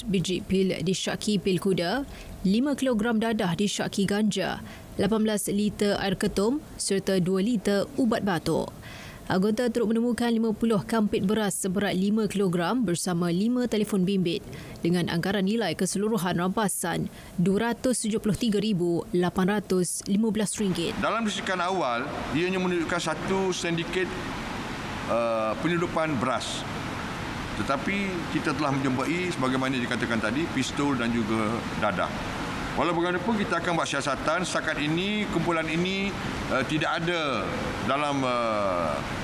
biji pil disyaki pil kuda, 5 kilogram dadah disyaki ganja, 18 liter air ketum serta 2 liter ubat batuk. Anggota turut menemukan 50 kampit beras seberat 5 kilogram bersama 5 telefon bimbit dengan anggaran nilai keseluruhan rampasan RM273,815. Dalam disikan awal, ianya menunjukkan satu sindiket penyeludupan beras. Tetapi kita telah menjumpai sebagaimana dikatakan tadi, pistol dan juga dadah. Walau bagaimanapun kita akan buat siasatan. Setakat ini, kumpulan ini tidak ada dalam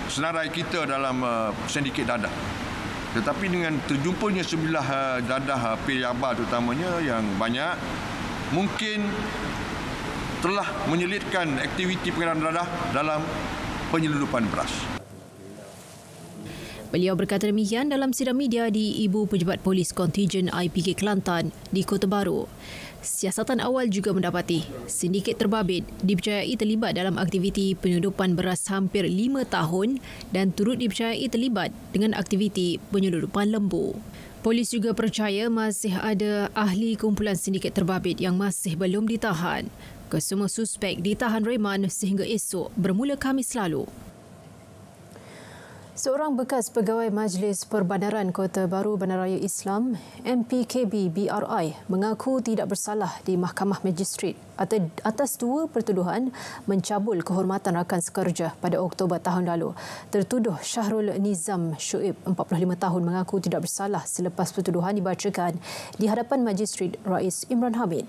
senarai kita dalam sindiket dadah. Tetapi dengan terjumpanya sebilah dadah pil yaba terutamanya yang banyak, mungkin telah menyelitkan aktiviti pengedaran dadah dalam penyeludupan beras. Beliau berkata demikian dalam sidang media di Ibu Pejabat Polis Kontijen IPK Kelantan di Kota Baru. Siasatan awal juga mendapati sindiket terbabit dipercayai terlibat dalam aktiviti penyeludupan beras hampir 5 tahun dan turut dipercayai terlibat dengan aktiviti penyeludupan lembu. Polis juga percaya masih ada ahli kumpulan sindiket terbabit yang masih belum ditahan. Kesemua suspek ditahan reman sehingga esok bermula Khamis lalu. Seorang bekas pegawai Majlis Perbandaran Kota Baru Bandaraya Islam, MPKB BRI, mengaku tidak bersalah di Mahkamah Magistrate atas 2 pertuduhan mencabul kehormatan rakan sekerja pada Oktober tahun lalu. Tertuduh Syahrul Nizam Shuib, 45 tahun, mengaku tidak bersalah selepas pertuduhan dibacakan di hadapan Magistrate Rais Imran Hamid.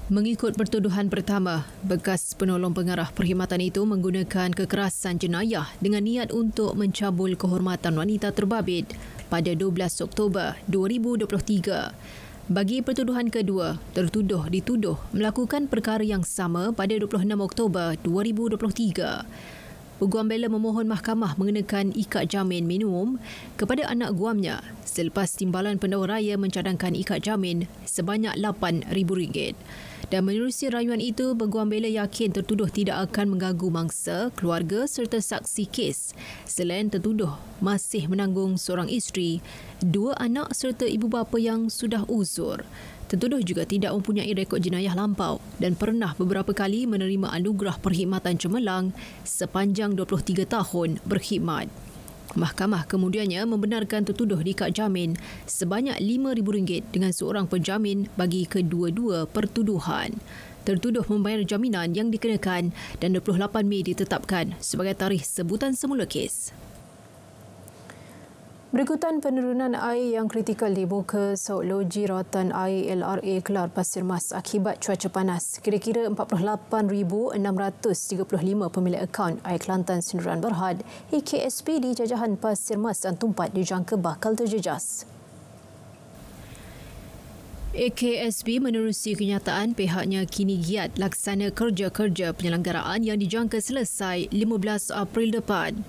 Mengikut pertuduhan pertama, bekas penolong pengarah perkhidmatan itu menggunakan kekerasan jenayah dengan niat untuk mencabul kehormatan wanita terbabit pada 12 Oktober 2023. Bagi pertuduhan kedua, tertuduh dituduh melakukan perkara yang sama pada 26 Oktober 2023. Peguam bela memohon mahkamah mengenakan ikat jamin minimum kepada anak guamnya selepas Timbalan Pendakwa Raya mencadangkan ikat jamin sebanyak RM8,000. Dan menerusi rayuan itu, peguam bela yakin tertuduh tidak akan mengganggu mangsa, keluarga serta saksi kes. Selain tertuduh masih menanggung seorang isteri, 2 anak serta ibu bapa yang sudah uzur. Tertuduh juga tidak mempunyai rekod jenayah lampau dan pernah beberapa kali menerima anugerah perkhidmatan cemerlang sepanjang 23 tahun berkhidmat. Mahkamah kemudiannya membenarkan tertuduh diikat jamin sebanyak RM5,000 dengan seorang penjamin bagi kedua-dua pertuduhan. tertuduh membayar jaminan yang dikenakan dan 28 Mei ditetapkan sebagai tarikh sebutan semula kes. Berikutan penurunan air yang kritikal di muka Sauk Loji Rawatan Air LRA Kelar Pasir Mas akibat cuaca panas. Kira-kira 48,635 pemilik akaun Air Kelantan Sinduran Berhad (AKSP) di jajahan Pasir Mas dan Tumpat dijangka bakal terjejas. AKSP menerusi kenyataan pihaknya kini giat laksana kerja-kerja penyelenggaraan yang dijangka selesai 15 April depan.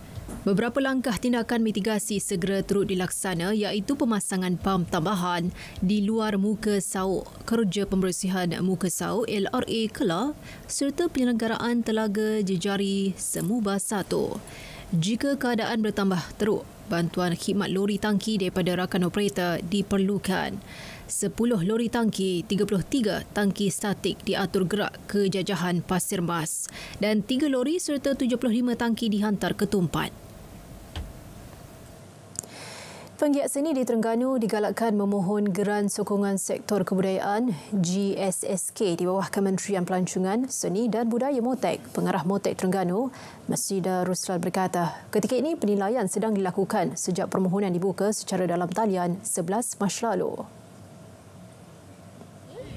Beberapa langkah tindakan mitigasi segera turut dilaksana iaitu pemasangan pam tambahan di luar muka sauk, kerja pembersihan muka sauk LRA Kelar serta penyelenggaraan telaga jejari Semu Bas 1. Jika keadaan bertambah teruk, bantuan khidmat lori tangki daripada rakan operator diperlukan. 10 lori tangki, 33 tangki statik diatur gerak ke jajahan Pasir Mas dan 3 lori serta 75 tangki dihantar ke Tumpat. Penggiat seni di Terengganu digalakkan memohon geran sokongan sektor kebudayaan GSSK di bawah Kementerian Pelancongan, Seni dan Budaya Motek. Pengarah Motek Terengganu, Masjidah Rusral berkata, ketika ini penilaian sedang dilakukan sejak permohonan dibuka secara dalam talian 11 Mac lalu.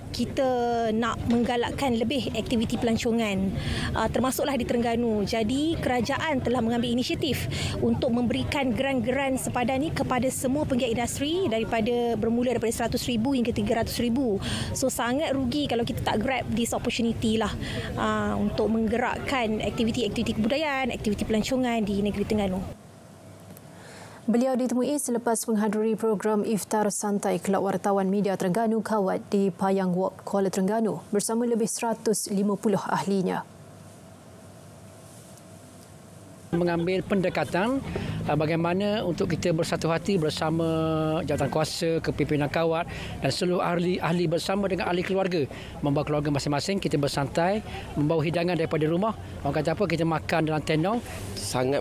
Kita nak menggalakkan lebih aktiviti pelancongan termasuklah di Terengganu. Jadi kerajaan telah mengambil inisiatif untuk memberikan geran-geran sepadan ini kepada semua penggiat industri bermula daripada 100,000 hingga 300,000. So sangat rugi kalau kita tak grab this opportunity lah untuk menggerakkan aktiviti-aktiviti kebudayaan, aktiviti pelancongan di negeri Terengganu. Beliau ditemui selepas menghadiri program Iftar Santai Kelab Wartawan Media Terengganu Kawat di Payang Walk, Kuala Terengganu bersama lebih 150 ahlinya. Mengambil pendekatan bagaimana untuk kita bersatu hati bersama jawatankuasa, kepimpinan Kawat dan seluruh ahli bersama dengan ahli keluarga. Membawa keluarga masing-masing, kita bersantai, membawa hidangan daripada rumah. Orang kata apa, kita makan dalam tenong.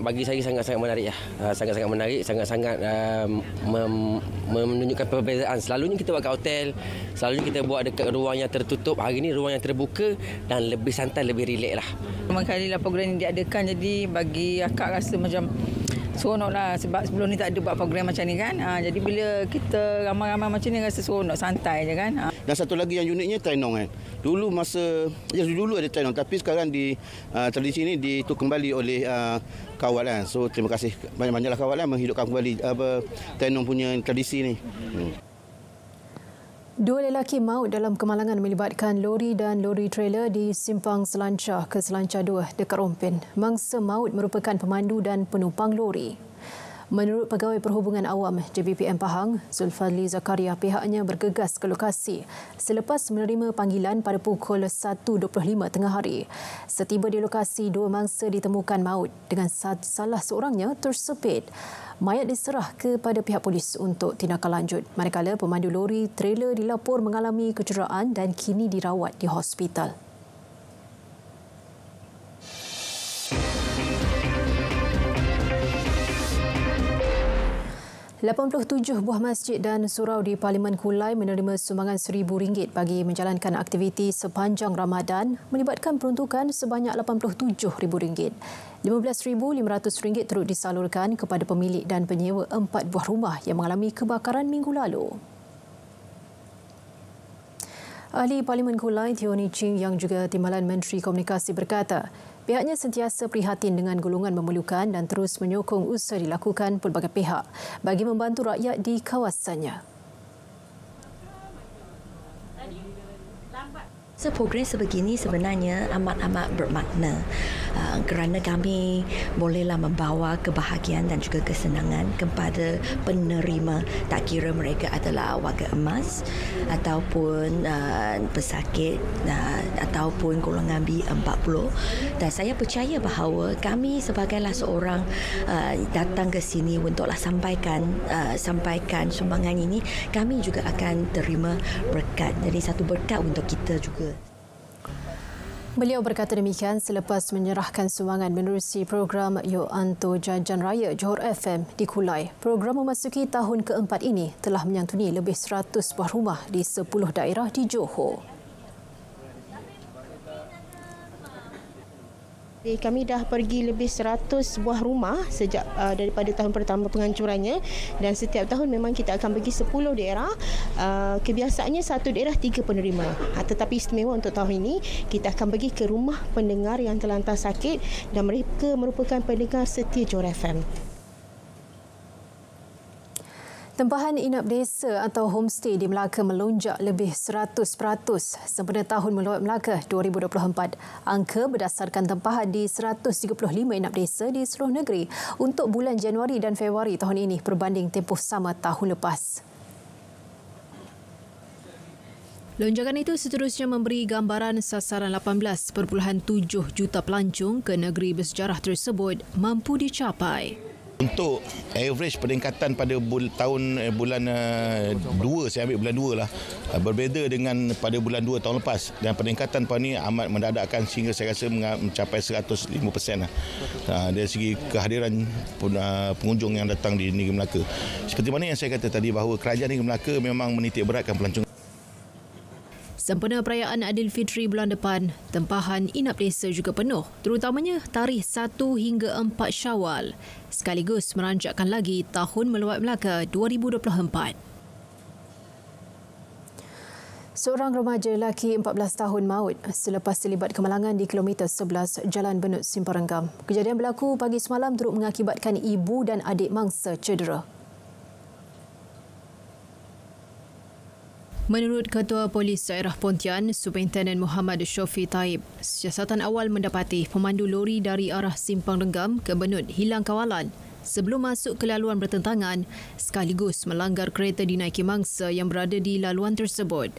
Bagi saya sangat-sangat menarik. Sangat-sangat menarik, sangat-sangat menunjukkan perbezaan. Selalunya kita buat kat hotel, selalunya kita buat dekat ruang yang tertutup. Hari ini ruang yang terbuka dan lebih santai, lebih rileks lah. Pertama kali lah program ini diadakan, jadi bagi akak rasa macam seronok lah sebab sebelum ni tak ada buat program macam ni kan. Jadi bila kita ramai-ramai macam ni rasa seronok, santai je kan. Dan satu lagi yang uniknya tenong kan. Dulu dulu ada tenong tapi sekarang di tradisi ini dituk kembali oleh Kawat kan. So terima kasih banyak-banyaklah Kawat lah menghidupkan kembali tenong punya tradisi ni. Dua lelaki maut dalam kemalangan melibatkan lori dan lori trailer di Simpang Selancar ke Selancar 2 dekat Rompin. Mangsa maut merupakan pemandu dan penumpang lori. Menurut Pegawai Perhubungan Awam JBPM Pahang, Zulfadli Zakaria, pihaknya bergegas ke lokasi selepas menerima panggilan pada pukul 1.25 tengah hari. Setiba di lokasi, dua mangsa ditemukan maut dengan salah seorangnya tersepit. Mayat diserah kepada pihak polis untuk tindakan lanjut. Manakala pemandu lori trailer dilapor mengalami kecederaan dan kini dirawat di hospital. $87 buah masjid dan surau di Parlimen Kulai menerima sumbangan RM1,000 bagi menjalankan aktiviti sepanjang Ramadan melibatkan peruntukan sebanyak RM87,000. RM15,500 turut disalurkan kepada pemilik dan penyewa 4 buah rumah yang mengalami kebakaran minggu lalu. Ahli Parlimen Kulai Theoni Ching yang juga Timbalan Menteri Komunikasi berkata, pihaknya sentiasa prihatin dengan golongan memerlukan dan terus menyokong usaha dilakukan pelbagai pihak bagi membantu rakyat di kawasannya. Program sebegini sebenarnya amat-amat bermakna kerana kami bolehlah membawa kebahagiaan dan juga kesenangan kepada penerima, tak kira mereka adalah warga emas ataupun pesakit ataupun golongan B40. Dan saya percaya bahawa kami sebagailah seorang datang ke sini untuklah sampaikan sumbangan ini, kami juga akan terima berkat. Jadi satu berkat untuk kita juga. Beliau berkata demikian selepas menyerahkan sumbangan menerusi program Yo Anto Jajan Raya Johor FM di Kulai. Program memasuki tahun keempat ini telah menyantuni lebih 100 buah rumah di 10 daerah di Johor. Kami dah pergi lebih 100 buah rumah sejak daripada tahun pertama penghancurannya, dan setiap tahun memang kita akan pergi 10 daerah. Kebiasaannya satu daerah 3 penerima. Tetapi istimewa untuk tahun ini kita akan pergi ke rumah pendengar yang terlantar sakit dan mereka merupakan pendengar setia Johor FM. Tempahan inap desa atau homestay di Melaka melonjak lebih 100% sempena Tahun Melawat Melaka 2024. Angka berdasarkan tempahan di 135 inap desa di seluruh negeri untuk bulan Januari dan Februari tahun ini berbanding tempoh sama tahun lepas. Lonjakan itu seterusnya memberi gambaran sasaran 18.7 juta pelancong ke negeri bersejarah tersebut mampu dicapai. Untuk average peningkatan pada bulan 2, saya ambil bulan 2 lah, berbeza dengan pada bulan 2 tahun lepas, dan peningkatan pada ini amat mendadakkan sehingga saya rasa mencapai 105% lah. Dari segi kehadiran pengunjung yang datang di Negeri Melaka. Seperti mana yang saya kata tadi bahawa kerajaan Negeri Melaka memang menitik beratkan pelancong. Sempena perayaan Aidilfitri bulan depan, tempahan inap desa juga penuh, terutamanya tarikh 1 hingga 4 Syawal, sekaligus meranjakkan lagi Tahun Melawat Melaka 2024. Seorang remaja lelaki 14 tahun maut selepas terlibat kemalangan di kilometer 11 Jalan Benut Simpang Renggam. Kejadian berlaku pagi semalam turut mengakibatkan ibu dan adik mangsa cedera. Menurut Ketua Polis Daerah Pontian, Superintendent Muhammad Shofi Taib, siasatan awal mendapati pemandu lori dari arah Simpang Renggam ke Benut hilang kawalan sebelum masuk ke laluan bertentangan sekaligus melanggar kereta dinaiki mangsa yang berada di laluan tersebut.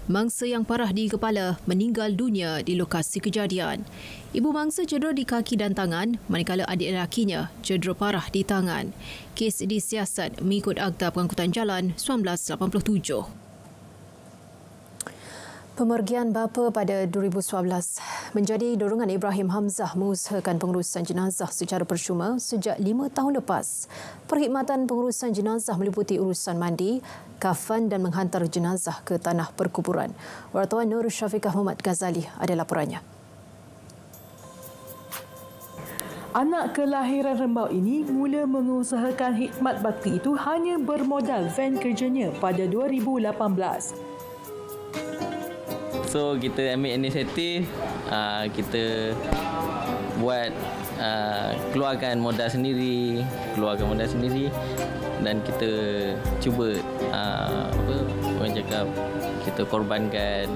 Mangsa yang parah di kepala meninggal dunia di lokasi kejadian. Ibu mangsa cedera di kaki dan tangan, manakala adik lelakinya cedera parah di tangan. Kes disiasat mengikut Akta Pengangkutan Jalan 1987. Pemergian bapa pada 2019 menjadi dorongan Ibrahim Hamzah mengusahakan pengurusan jenazah secara percuma sejak 5 tahun lepas. Perkhidmatan pengurusan jenazah meliputi urusan mandi, kafan dan menghantar jenazah ke tanah perkuburan. Wartawan Nur Syafiqah Muhammad Ghazali ada laporannya. Anak kelahiran Rembau ini mula mengusahakan khidmat bakti itu hanya bermodal van kerjanya pada 2018. So kita ambil inisiatif, kita buat keluarkan modal sendiri dan kita cuba orang cakap kita korbankan,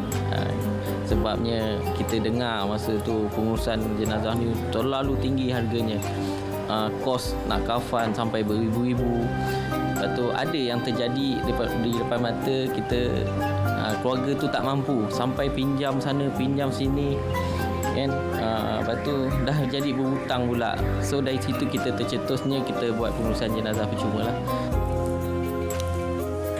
sebabnya kita dengar masa tu pengurusan jenazah ni terlalu tinggi harganya, kos nak kafan sampai beribu-ribu. Lepas tu ada yang terjadi di depan mata kita, keluarga tu tak mampu, sampai pinjam sana pinjam sini kan. Lepas tu dah jadi berhutang pula. So dari situ kita tercetusnya kita buat pengurusan jenazah percuma lah.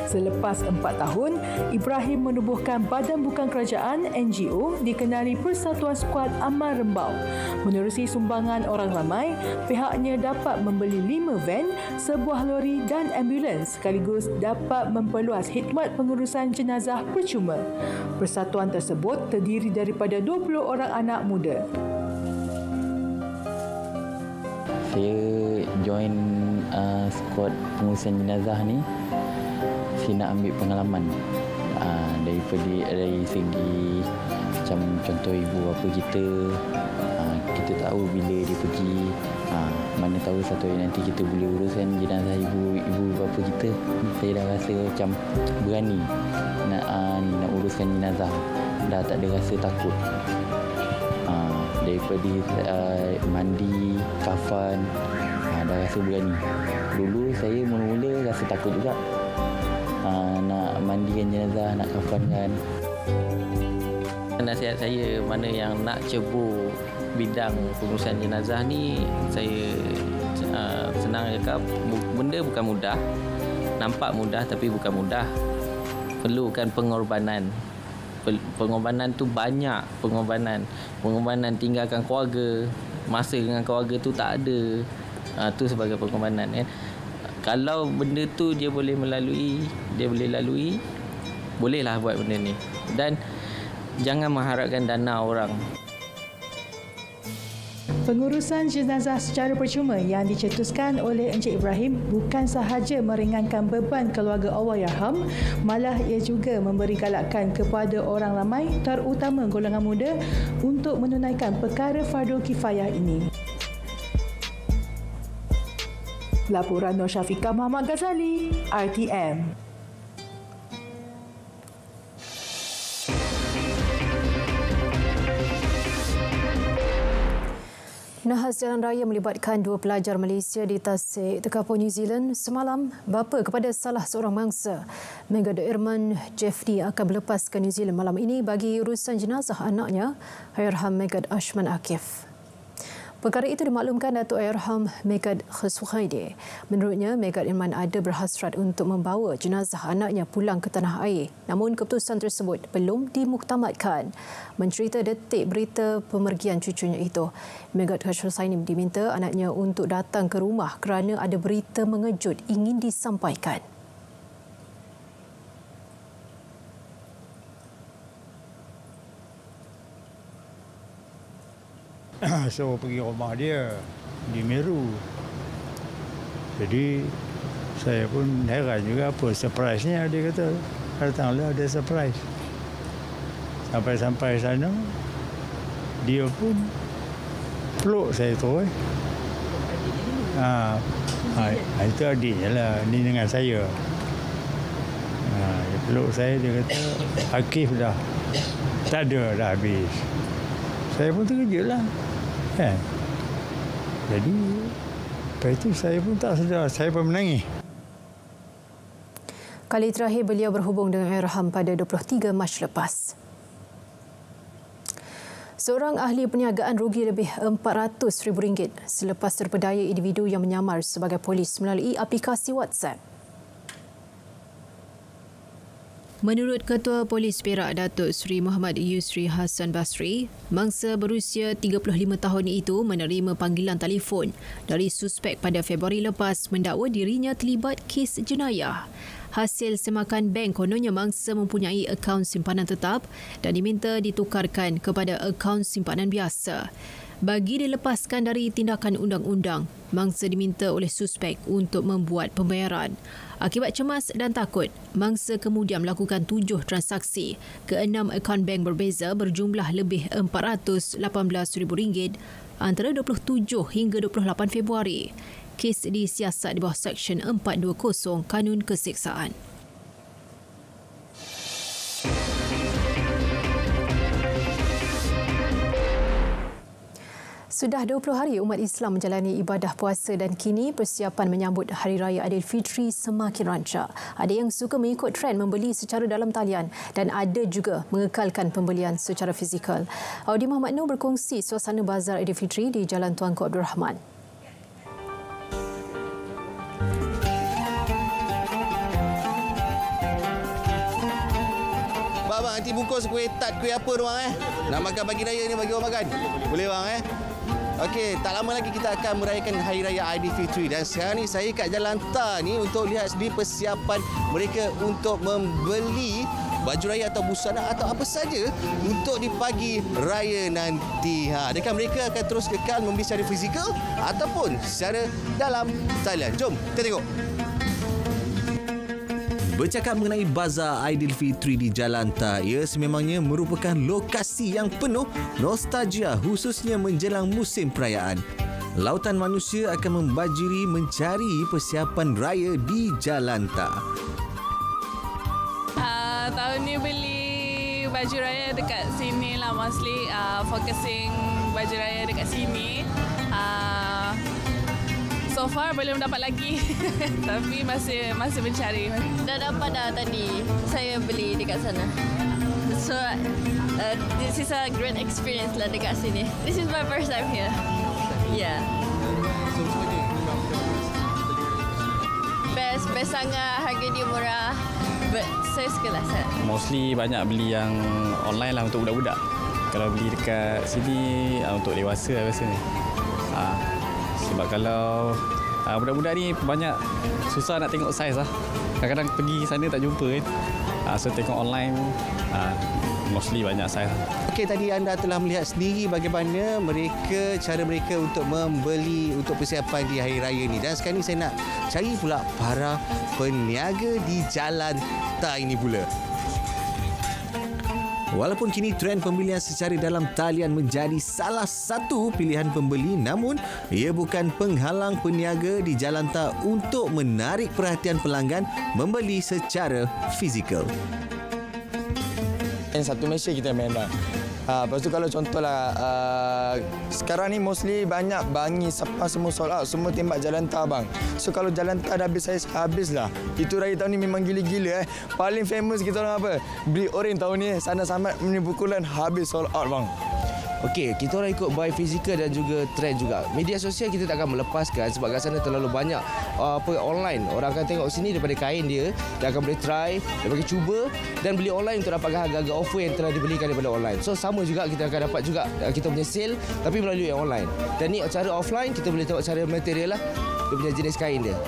Selepas 4 tahun, Ibrahim menubuhkan Badan Bukan Kerajaan NGO dikenali Persatuan Skuad Amal Rembau. Menerusi sumbangan orang ramai, pihaknya dapat membeli 5 van, sebuah lori dan ambulans sekaligus dapat memperluas khidmat pengurusan jenazah percuma. Persatuan tersebut terdiri daripada 20 orang anak muda. Saya join skuad pengurusan jenazah ni, saya nak ambil pengalaman dari segi macam contoh ibu bapa kita, kita tahu bila dia pergi, mana tahu satu hari nanti kita boleh uruskan jenazah ibu bapa kita. Saya dah rasa macam berani nak uruskan jenazah, dah tak ada rasa takut. Daripada mandi, kafan, dah rasa berani. Dulu saya mula-mula rasa takut juga, nak mandikan jenazah, nak kafankan. Nasihat saya, mana yang nak cebur bidang pengurusan jenazah ni, saya senang cakap, benda bukan mudah. Nampak mudah tapi bukan mudah. Perlukan pengorbanan. Pengorbanan tu banyak, pengorbanan tinggalkan keluarga, masa dengan keluarga tu tak ada. Tu sebagai pengorbanan kan. Kalau benda tu dia boleh lalui, bolehlah buat benda ni. Dan jangan mengharapkan dana orang. Pengurusan jenazah secara percuma yang dicetuskan oleh Encik Ibrahim bukan sahaja meringankan beban keluarga Allahyarham, malah ia juga memberi galakan kepada orang ramai, terutama golongan muda, untuk menunaikan perkara fardu kifayah ini. Laporan Nur Syafiqah Muhammad Ghazali, RTM. Nahas jalan raya melibatkan 2 pelajar Malaysia di Tasik, Tekapur, New Zealand semalam bapa kepada salah seorang mangsa. Megad Irman Jeffrey akan berlepas ke New Zealand malam ini bagi urusan jenazah anaknya, Allahyarham Megad Ashman Akif. Perkara itu dimaklumkan Datuk Allahyarham Megad Khuswaidi. Menurutnya, Megad Irman ada berhasrat untuk membawa jenazah anaknya pulang ke tanah air. Namun keputusan tersebut belum dimuktamadkan. Mencerita detik berita pemergian cucunya itu, Megad Khuswaidi diminta anaknya untuk datang ke rumah kerana ada berita mengejut ingin disampaikan. So pergi rumah dia di Meru. Jadi saya pun heran juga apa surprise-nya. Dia kata datanglah ada surprise. Sampai sana dia pun peluk saya tu. Itu adiknya lah, ni dengan saya. Dia peluk saya, dia kata Akif dah tak ada, dah habis. Saya pun terkejut lah. Jadi lepas itu saya pun tak sedar, saya pun menangis. Kali terakhir beliau berhubung dengan Allahyarham pada 23 Mac lepas. Seorang ahli perniagaan rugi lebih RM400,000 selepas terpedaya individu yang menyamar sebagai polis melalui aplikasi WhatsApp. Menurut Ketua Polis Perak Datuk Seri Muhammad Yusri Hassan Basri, mangsa berusia 35 tahun itu menerima panggilan telefon dari suspek pada Februari lepas mendakwa dirinya terlibat kes jenayah. Hasil semakan bank kononnya mangsa mempunyai akaun simpanan tetap dan diminta ditukarkan kepada akaun simpanan biasa. Bagi dilepaskan dari tindakan undang-undang, mangsa diminta oleh suspek untuk membuat pembayaran. Akibat cemas dan takut, mangsa kemudian melakukan 7 transaksi ke 6 akaun bank berbeza berjumlah lebih RM418,000 antara 27 hingga 28 Februari. Kes disiasat di bawah Seksyen 420 Kanun Keseksaan. Sudah 20 hari umat Islam menjalani ibadah puasa dan kini persiapan menyambut Hari Raya Aidilfitri semakin rancak. Ada yang suka mengikut trend membeli secara dalam talian dan ada juga mengekalkan pembelian secara fizikal. Audi Muhammad Noor berkongsi suasana bazar Aidilfitri di Jalan Tuanku Abdul Rahman. Bang, nanti bungkus kuih tat, kuih apa tu bang Nak makan pagi raya ni bagi orang makan. Boleh bang Okey, tak lama lagi kita akan merayakan Hari Raya Aidilfitri dan sekarang ni saya kat Jalan Tar ni untuk lihat sendiri persiapan mereka untuk membeli baju raya atau busana atau apa saja untuk di pagi raya nanti. Adakah mereka akan terus kekal membeli secara fizikal ataupun secara dalam talian? Jom kita tengok. Bercakap mengenai Bazar Aidilfitri di Jalan Tar, ia sememangnya merupakan lokasi yang penuh nostalgia khususnya menjelang musim perayaan. Lautan manusia akan membajiri mencari persiapan raya di Jalan Tar. Tahun ni beli baju raya dekat sini lah, mostly focusing baju raya dekat sini. So far belum dapat lagi tapi masih mencari. Dah dapat dah tadi. Saya beli dekat sana. So this is a great experience lah dekat sini. This is my first time here. Yeah. Best sangat, harga dia murah. But saya suka lah. Mostly banyak beli yang online lah untuk budak-budak. Kalau beli dekat sini untuk dewasa lah biasanya. Sebab kalau budak-budak ni banyak susah nak tengok saiz lah. Kadang-kadang pergi sana tak jumpa kan. So tengok online mostly banyak saiz. Okey, tadi anda telah melihat sendiri bagaimana cara mereka untuk membeli untuk persiapan di Hari Raya ni. Dan sekarang ni saya nak cari pula para peniaga di Jalan Tak ini pula. Walaupun kini trend pembelian secara dalam talian menjadi salah satu pilihan pembeli, namun ia bukan penghalang peniaga di Jalan Tak untuk menarik perhatian pelanggan membeli secara fizikal. Satu Malaysia kita main dah. Lepas tu kalau contohlah sekarang ni mostly banyak bangi Sepah semua sold out, semua tembak Jalan Tak bang. So kalau Jalan Tak dah habis, saya habislah. Itu raya tahun ni memang gila-gila Paling famous kita orang apa? Beli orange tahun ni sana sampai menimbulkan habis sold out bang. Okey, kita orang ikut buy fizikal dan juga trend juga. Media sosial kita tak akan melepaskan sebab kat sana terlalu banyak online. Orang akan tengok sini daripada kain dia akan boleh try, dia boleh cuba dan beli online untuk dapatkan harga-harga offer yang telah dibelikan daripada online. So sama juga kita akan dapat juga kita punya sale tapi melalui yang online. Dan ni cara offline kita boleh tengok cara material lah, dia punya jenis kain dia.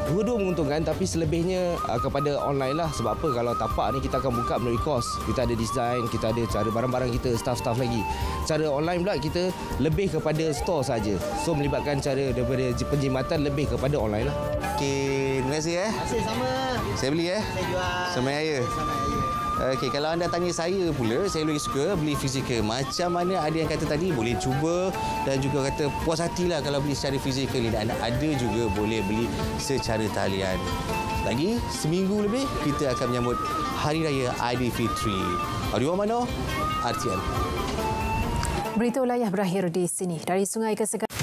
Dua-dua menguntungkan tapi selebihnya kepada online lah. Sebab apa, kalau tapak ni kita akan buka melalui kos. Kita ada design, kita ada cara barang-barang kita, staff-staff lagi. Cara online pula kita lebih kepada store saja. So melibatkan cara daripada penjimatan lebih kepada online lah. Okey, terima kasih Terima kasih, sama. Saya beli Saya jual. Selamat Raya. Okey, kalau anda tanya saya pula, saya lebih suka beli fizikal. Macam mana ada yang kata tadi boleh cuba dan juga kata puas hatilah kalau beli secara fizikal ni, dan ada juga boleh beli secara talian. Lagi seminggu lebih kita akan menyambut Hari Raya Aidilfitri. Audio Mano, RTM. Berita wilayah berakhir di sini. Dari Sungai ke Segar.